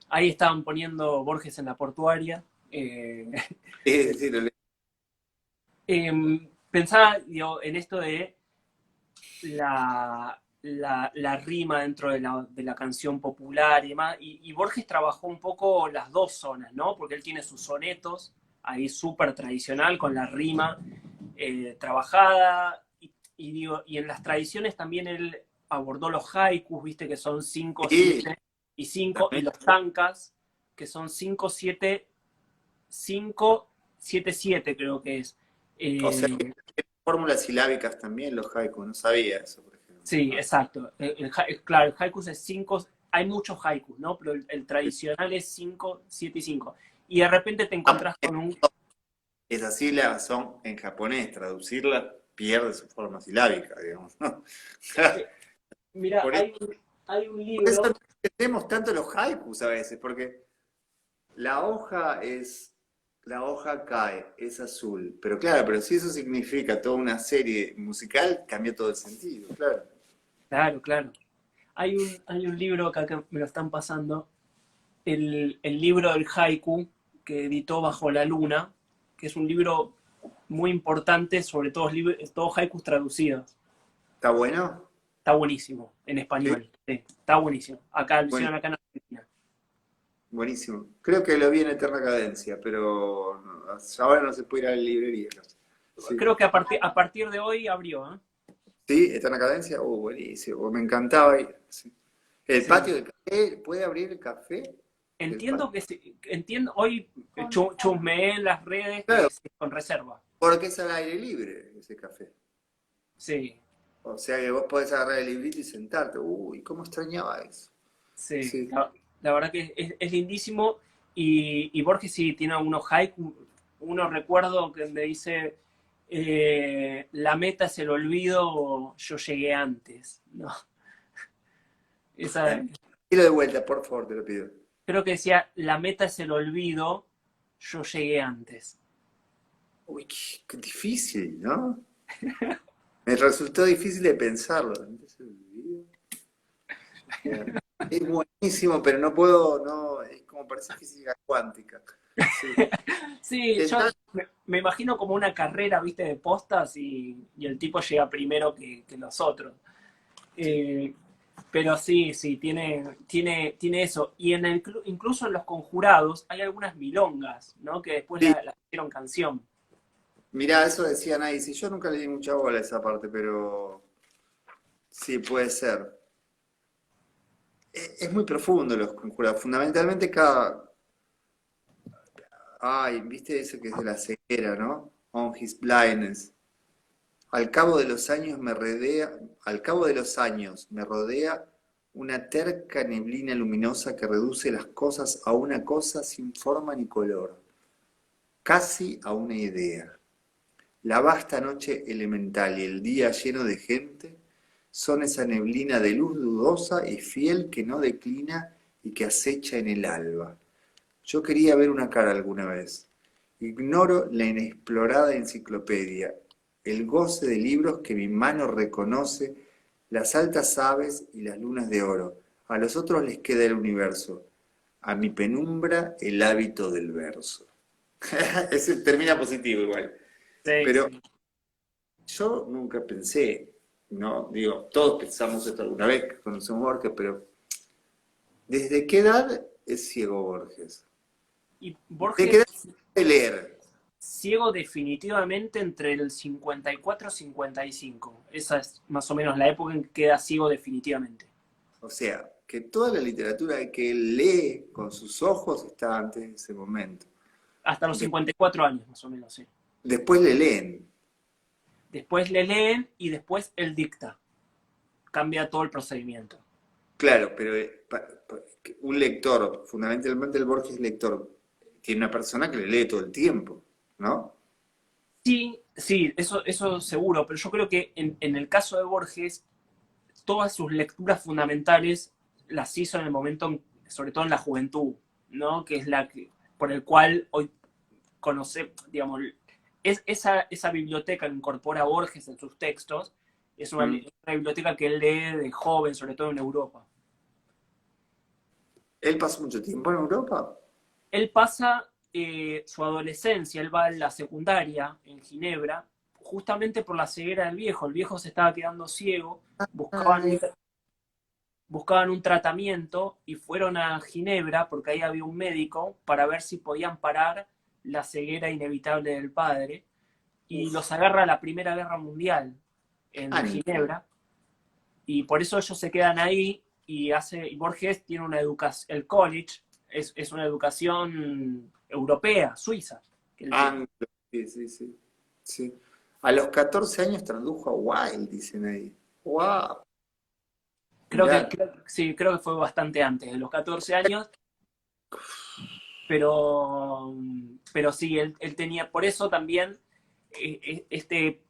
Ahí estaban poniendo Borges en la portuaria. Eh, Sí, sí, lo leí. Pensaba, digo, en esto de la rima dentro de la canción popular y demás. Y Borges trabajó un poco las dos zonas, ¿no? Porque él tiene sus sonetos, ahí súper tradicional, con la rima trabajada. Y en las tradiciones también él abordó los haikus, viste, que son 5 Sí, 7 y 5 y también. los tankas, que son 5 7 5 7 7 creo que es. O sea, Eh, fórmulas silábicas también los haikus, no sabía eso, por ejemplo. Sí, Ah, exacto. Claro, el haiku es 5, hay muchos haikus, ¿no? Pero el tradicional es 5, 7 y 5. Y de repente te encontrás con un... esas sílabas son en japonés, traducirlas pierde su forma silábica, digamos, ¿no? eh, mira, Por eso, hay un por eso libro, no entendemos tanto los haikus a veces, porque la hoja la hoja cae, es azul. Pero claro, pero si eso significa toda una serie musical, cambia todo el sentido, claro. claro, claro. Hay un libro acá que me lo están pasando, el libro del haiku que editó Bajo la Luna, que es un libro muy importante, sobre todo todos haikus traducidos. ¿Está bueno? Está buenísimo, en Sí, español. Sí, está buenísimo. Acá lo bueno, hicieron acá en Argentina. buenísimo. Creo que lo vi en Eterna Cadencia, pero ahora no se puede ir a la librería. Sí. Creo que a partir de hoy abrió, ¿eh? ¿Sí? ¿Eterna Cadencia? Buenísimo. Me encantaba ir. Sí. ¿El Sí. patio del café? ¿Puede abrir el café del patio? Entiendo que sí, entiendo, hoy chusmeé en las redes que Claro, es con reserva. porque es al aire libre ese café. Sí, O sea que vos podés agarrar el librito y sentarte. Uy, cómo extrañaba eso. sí. Sí. La verdad que es lindísimo. Y Borges sí tiene algunos haiku. Uno recuerdo que me dice, la meta es el olvido, yo llegué antes. ¿No? Esa, Dilo de vuelta, por favor, te lo pido. creo que decía, la meta es el olvido, yo llegué antes. Uy, qué difícil, ¿no? Me resultó difícil de pensarlo. Es buenísimo, pero no puedo, no, es como parece física cuántica. Sí. Sí, yo Intentá- me imagino como una carrera, viste, de postas y el tipo llega primero que los otros. Eh, pero sí, sí, tiene eso. Y incluso en los conjurados hay algunas milongas, ¿no? Que después sí, la hicieron canción. mirá, eso decía nadie. Sí, yo nunca le di mucha bola a esa parte, pero sí, puede ser. Es muy profundo los conjurados. Fundamentalmente cada... Ay, ¿viste ese que es de la ceguera, no? On his blindness. Al cabo de los años me rodea una terca neblina luminosa que reduce las cosas a una cosa sin forma ni color, casi a una idea. La vasta noche elemental y el día lleno de gente son esa neblina de luz dudosa y fiel que no declina y que acecha en el alba. Yo quería ver una cara alguna vez. Ignoro la inexplorada enciclopedia, el goce de libros que mi mano reconoce, las altas aves y las lunas de oro. A los otros les queda el universo, a mi penumbra el hábito del verso. Ese termina positivo igual. Sí, Pero sí. yo nunca pensé, ¿no? Digo, todos pensamos esto alguna vez que conocemos a Borges, pero ¿desde qué edad es ciego Borges? Y ¿De qué edad Borges, de leer? ciego definitivamente entre el 54 y 55. Esa es más o menos la época en que queda ciego definitivamente. O sea, que toda la literatura que él lee con sus ojos está antes de ese momento. Hasta los De- 54 años, más o menos, sí. después le leen. Después le leen y después él dicta. Cambia todo el procedimiento. Claro, pero un lector, fundamentalmente el Borges lector, tiene una persona que le lee todo el tiempo, ¿no? Sí, sí, eso seguro, pero yo creo que en el caso de Borges, todas sus lecturas fundamentales las hizo en el momento, sobre todo en la juventud, ¿no? Que es la que, por el cual hoy conoce, digamos, esa biblioteca que incorpora Borges en sus textos, es Mm. una biblioteca que él lee de joven, sobre todo en Europa. Él pasó mucho tiempo en Europa. Él pasa su adolescencia, él va a la secundaria en Ginebra, justamente por la ceguera del viejo. El viejo se estaba quedando ciego, buscaban Ay, buscaban un tratamiento y fueron a Ginebra, porque ahí había un médico, para ver si podían parar la ceguera inevitable del padre. Y uf. los agarra la Primera Guerra Mundial en Ah, ni- Ginebra. Y por eso ellos se quedan ahí y Borges tiene una educación, el college es una educación europea, suiza, que él tiene. ah, sí, sí, sí, sí. A los 14 años tradujo a Wilde, dicen ahí. ¡Wow! Mirá, Sí, creo que fue bastante antes de los 14 años, pero sí, él tenía, por eso también este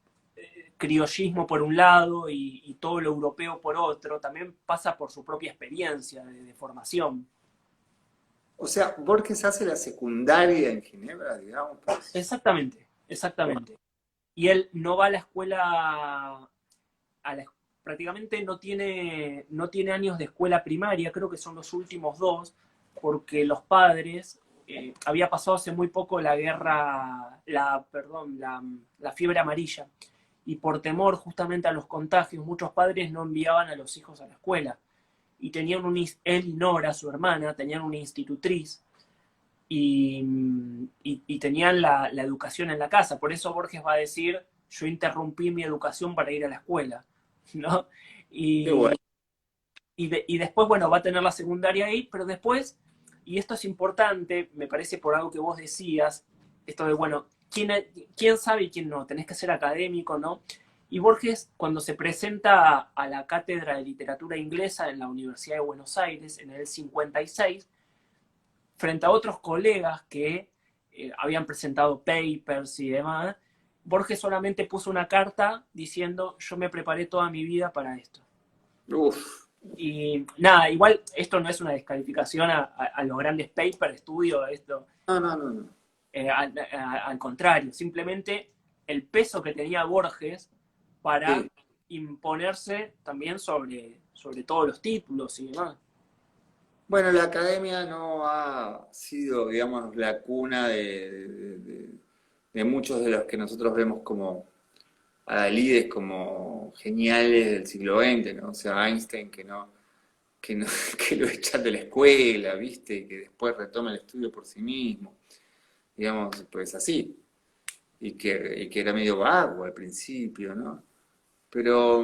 criollismo por un lado y todo lo europeo por otro, también pasa por su propia experiencia de formación. o sea, Borges hace la secundaria en Ginebra, digamos, pues. Exactamente, exactamente. Y él no va a la escuela, a la, prácticamente no tiene años de escuela primaria, creo que son los últimos dos, porque los padres, había pasado hace muy poco la guerra, perdón, la fiebre amarilla, y por temor justamente a los contagios, muchos padres no enviaban a los hijos a la escuela. Y tenían él y Nora, su hermana, tenían una institutriz y, y tenían la educación en la casa. Por eso Borges va a decir, yo interrumpí mi educación para ir a la escuela, ¿no? Qué bueno. Y, y después, bueno, va a tener la secundaria ahí, pero después, y esto es importante, me parece por algo que vos decías, esto de, bueno, ¿quién sabe y quién no? Tenés que ser académico, ¿no? Y Borges, cuando se presenta a la cátedra de literatura inglesa en la Universidad de Buenos Aires en el 56, frente a otros colegas que habían presentado papers y demás, Borges solamente puso una carta diciendo, yo me preparé toda mi vida para esto. Uf. Y nada, igual esto no es una descalificación a los grandes papers, estudios, esto, No, no, no, no. al contrario, simplemente el peso que tenía Borges para Sí. imponerse también sobre todos los títulos y demás. Bueno, la academia no ha sido, digamos, la cuna de muchos de los que nosotros vemos como adalides, como geniales del siglo XX, ¿no? O sea, Einstein que no, que lo echan de la escuela, ¿viste? Y que después retoma el estudio por sí mismo, digamos, pues así. Y que era medio vago al principio, ¿no? Pero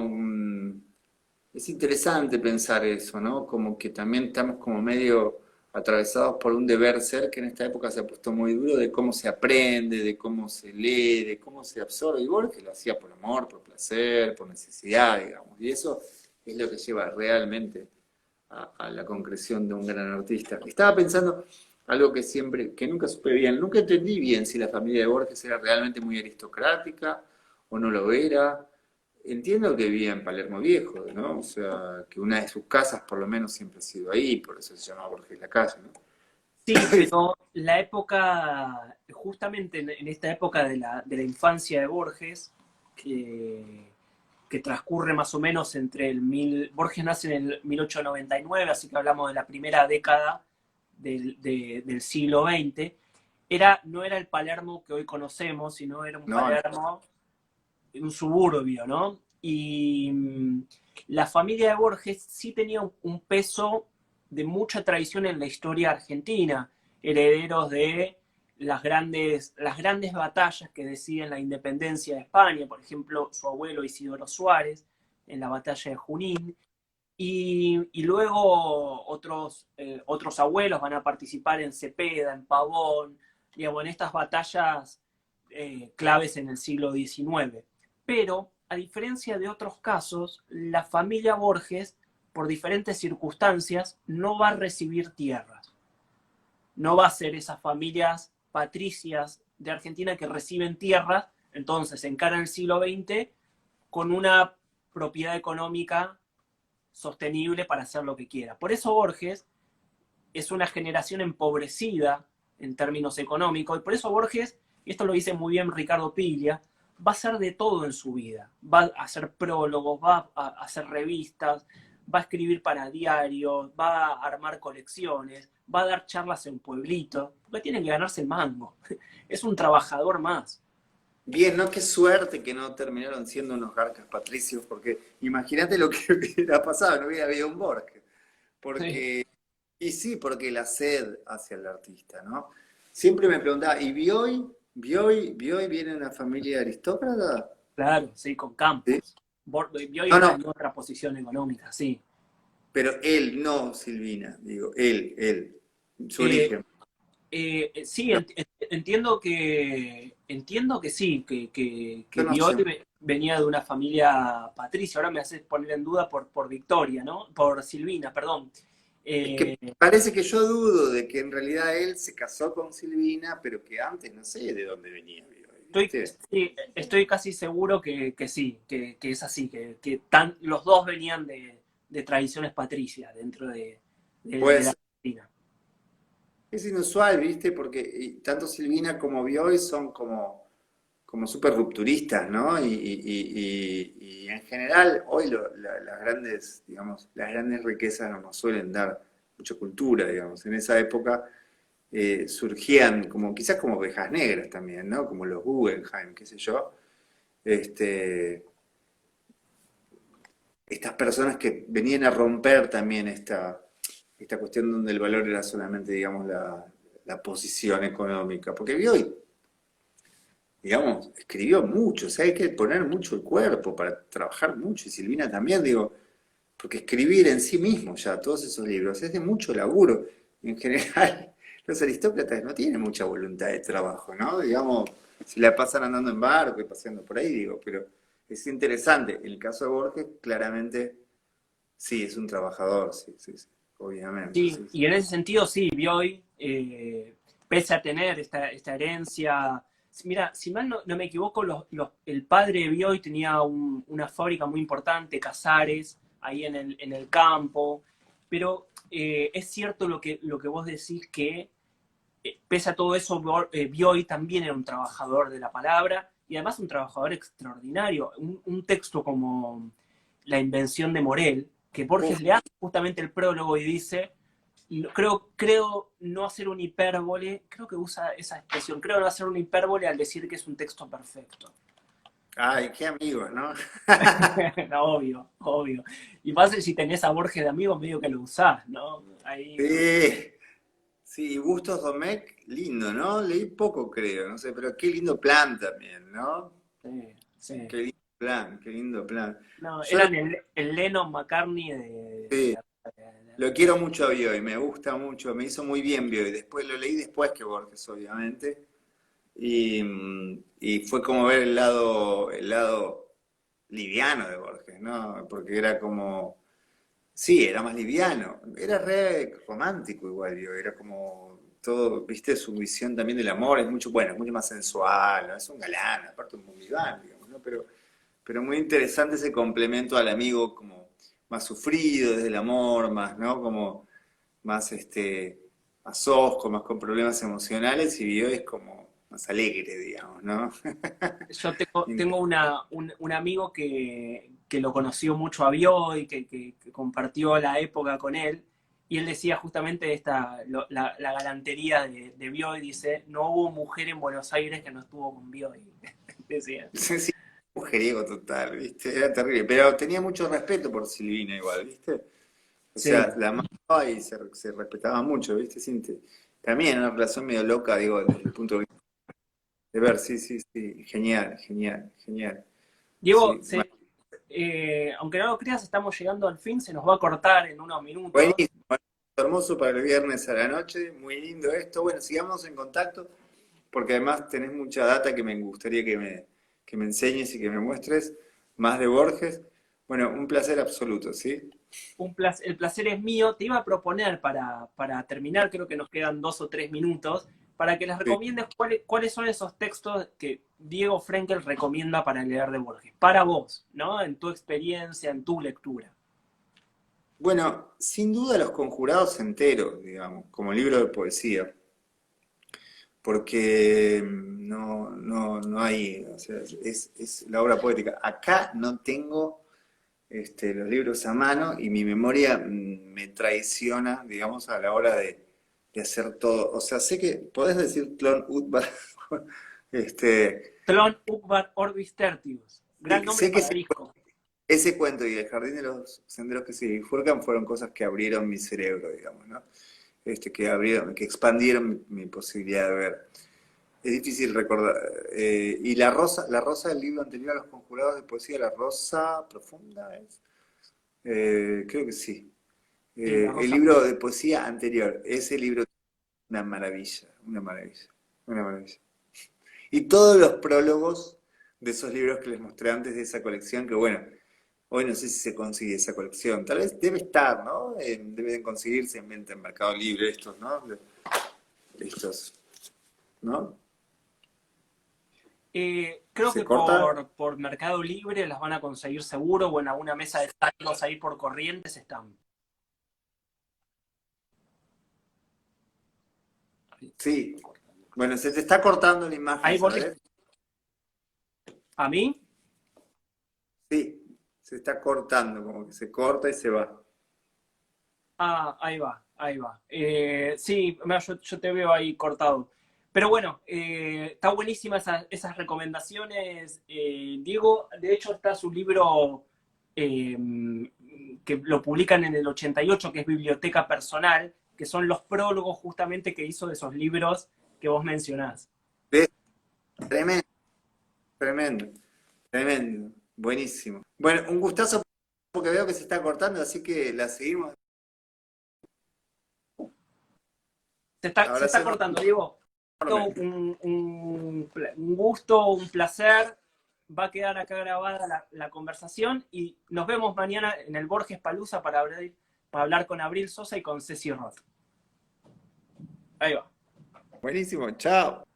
Es interesante pensar eso, ¿no? Como que también estamos como medio atravesados por un deber ser que en esta época se ha puesto muy duro de cómo se aprende, de cómo se lee, de cómo se absorbe. Y Borges lo hacía por amor, por placer, por necesidad, digamos. Y eso es lo que lleva realmente a la concreción de un gran artista. Estaba pensando algo que siempre, que nunca supe bien, nunca entendí bien si la familia de Borges era realmente muy aristocrática o no lo era. Entiendo que vivía en Palermo Viejo, ¿no? O sea, que una de sus casas por lo menos siempre ha sido ahí, por eso se llama Borges la calle, ¿no? Sí, pero la época, justamente en esta época de la infancia de Borges, que transcurre más o menos entre el mil... Borges nace en el 1899, así que hablamos de la primera década del siglo XX, no era el Palermo que hoy conocemos, sino era un No, no. Palermo, un suburbio, ¿no? Y la familia de Borges sí tenía un peso de mucha tradición en la historia argentina, herederos de las grandes batallas que deciden la independencia de España, por ejemplo, su abuelo Isidoro Suárez en la batalla de Junín, y luego otros abuelos van a participar en Cepeda, en Pavón, digamos, en estas batallas claves en el siglo XIX. Pero, a diferencia de otros casos, la familia Borges, por diferentes circunstancias, no va a recibir tierras. No va a ser esas familias patricias de Argentina que reciben tierras, entonces encaran el siglo XX con una propiedad económica sostenible para hacer lo que quiera. Por eso Borges es una generación empobrecida en términos económicos, y por eso Borges, y esto lo dice muy bien Ricardo Piglia, va a hacer de todo en su vida. Va a hacer prólogos, va a hacer revistas, va a escribir para diarios, va a armar colecciones, va a dar charlas en pueblitos, porque tiene que ganarse el mango. Es un trabajador más. Bien, ¿no? Qué suerte que no terminaron siendo unos garcas patricios, porque imagínate lo que hubiera pasado, no hubiera habido un Borges. Sí, Porque, y sí, porque la sed hacia el artista, ¿no? Siempre me preguntaba, ¿y Bioy viene de una familia aristócrata? claro, sí, con ¿Sí? Campos. Bioy No, está no, en otra posición económica, sí. pero él, no Silvina, digo, él, su Eh, origen. sí, entiendo que sí, Yo que no Bioy sé. venía de una familia patricia. Ahora me haces poner en duda por Victoria, ¿no? Por Silvina, perdón. Es que Eh, parece que yo dudo de que en realidad él se casó con Silvina, pero que antes no sé de dónde venía Bioy, ¿viste? sí, estoy casi seguro que sí, que es así, los dos venían de tradiciones patricias dentro de la Pues Argentina. es inusual, ¿viste? Porque tanto Silvina como Bioy son como súper rupturistas, ¿no? Y en general, hoy las grandes, digamos, las grandes riquezas no nos suelen dar mucha cultura, digamos. En esa época surgían como, quizás como ovejas negras también, ¿no? Como los Guggenheim, qué sé yo. Este, estas personas que venían a romper también esta cuestión donde el valor era solamente, digamos, la posición económica. Porque Bioy, digamos, escribió mucho, o sea, hay que poner mucho el cuerpo para trabajar mucho, y Silvina también, digo, porque escribir en sí mismo ya, todos esos libros, es de mucho laburo. Y en general, los aristócratas no tienen mucha voluntad de trabajo, ¿no? Digamos, si la pasan andando en barco y paseando por ahí, digo, pero es interesante. En el caso de Borges, claramente, sí, es un trabajador, sí, sí, sí, obviamente, Sí, sí, sí. y en ese sentido sí, Bioy, pese a tener esta herencia, mira, si mal no me equivoco, el padre de Bioy tenía una fábrica muy importante, Casares, ahí en el campo, pero es cierto lo que vos decís que pese a todo eso, Bioy también era un trabajador de la palabra y además un trabajador extraordinario. Un texto como La invención de Morel, que Borges Uf, le hace justamente el prólogo y dice, creo no hacer un hipérbole, creo que usa esa expresión, creo no hacer un hipérbole al decir que es un texto perfecto. ay, qué amigos, ¿no? Obvio, obvio. Y más si tenés a Borges de amigo, medio que lo usás, ¿no? Ahí, Sí, sí, y Bustos Domecq, lindo, ¿no? Leí poco, creo, no sé, pero qué lindo plan también, ¿no? sí, sí. Qué lindo plan, qué lindo plan. No, Yo eran el Lennon McCartney sí, lo quiero mucho a Bioy, me gusta mucho, me hizo muy bien Bioy. Después lo leí después que Borges, obviamente. Y fue como ver el lado liviano de Borges, ¿no? Porque era como, sí, era más liviano, era re romántico igual, yo, era como todo, viste, su visión también del amor es mucho, bueno, es mucho más sensual, ¿no? Es un galán, aparte un viván, digamos, ¿no? Pero muy interesante ese complemento al amigo como más sufrido desde el amor, más, ¿no? Como más, más osco, más con problemas emocionales y Bio es como más alegre, digamos, ¿no? yo tengo un amigo que lo conoció mucho a Bioy, que compartió la época con él, y él decía justamente la galantería de Bioy, dice, no hubo mujer en Buenos Aires que no estuvo con Bioy, decía. Sí, sí, mujeriego total, ¿viste? Era terrible, pero tenía mucho respeto por Silvina igual, ¿viste? O Sí. sea, la amaba y se respetaba mucho, ¿viste? También una relación medio loca, digo, desde el punto de ver, sí, sí, sí, genial, genial, genial. Diego, Sí, bueno, aunque no lo creas, estamos llegando al fin, se nos va a cortar en unos minutos. buenísimo, hermoso para el viernes a la noche, muy lindo esto. Bueno, sigamos en contacto, porque además tenés mucha data que me gustaría que me enseñes y que me muestres, más de Borges. Bueno, un placer absoluto, ¿sí? El placer es mío. Te iba a proponer para terminar, creo que nos quedan 2 o 3 minutos, para que les Sí. recomiendes cuáles son esos textos que Diego Frenkel recomienda para leer de Borges. Para vos, ¿no? En tu experiencia, en tu lectura. Bueno, sin duda Los Conjurados enteros, digamos, como libro de poesía, porque no hay, o sea, es la obra poética. Acá no tengo los libros a mano y mi memoria me traiciona, digamos, a la hora de hacer todo. O sea, sé que podés decir Clon Utbar, este, Tlon Ukvar Orbis Tertius. Gran nombre sé que para disco. ese cuento y El Jardín de los Senderos que se bifurcan fueron cosas que abrieron mi cerebro, digamos, ¿no? Que abrieron, que expandieron mi posibilidad de ver. Es difícil recordar. Y la rosa del libro anterior a Los Conjurados de Poesía, La Rosa Profunda, ¿es? Creo que sí. Sí, la El Rosa. libro de poesía anterior, ese libro es una maravilla, una maravilla, una maravilla. Y todos los prólogos de esos libros que les mostré antes de esa colección, que bueno, hoy no sé si se consigue esa colección, tal vez debe estar, ¿no? Deben conseguirse en venta en Mercado Libre estos, ¿no? Estos, ¿no? Creo ¿Se que corta? por Mercado Libre las van a conseguir seguro o en alguna mesa de tacos ahí por Corrientes están. Sí. Bueno, se te está cortando la imagen, Ahí volví. ¿sabes? ¿A mí? Sí, se está cortando, como que se corta y se va. Ah, ahí va, ahí va. Sí, mira, yo te veo ahí cortado. Pero bueno, está buenísima esas recomendaciones. Diego, de hecho, está su libro eh, que lo publican en el 88, que es Biblioteca Personal, que son los prólogos justamente que hizo de esos libros que vos mencionás. ¿Ves? Tremendo, tremendo, tremendo. Buenísimo. Bueno, un gustazo porque veo que se está cortando, así que la seguimos. Se está Abrazo cortando, Diego. enorme. Un gusto, un placer. Va a quedar acá grabada la conversación y nos vemos mañana en el Borges Palusa para hablar con Abril Sosa y con Ceci Roth. Ahí va. Buenísimo, chao.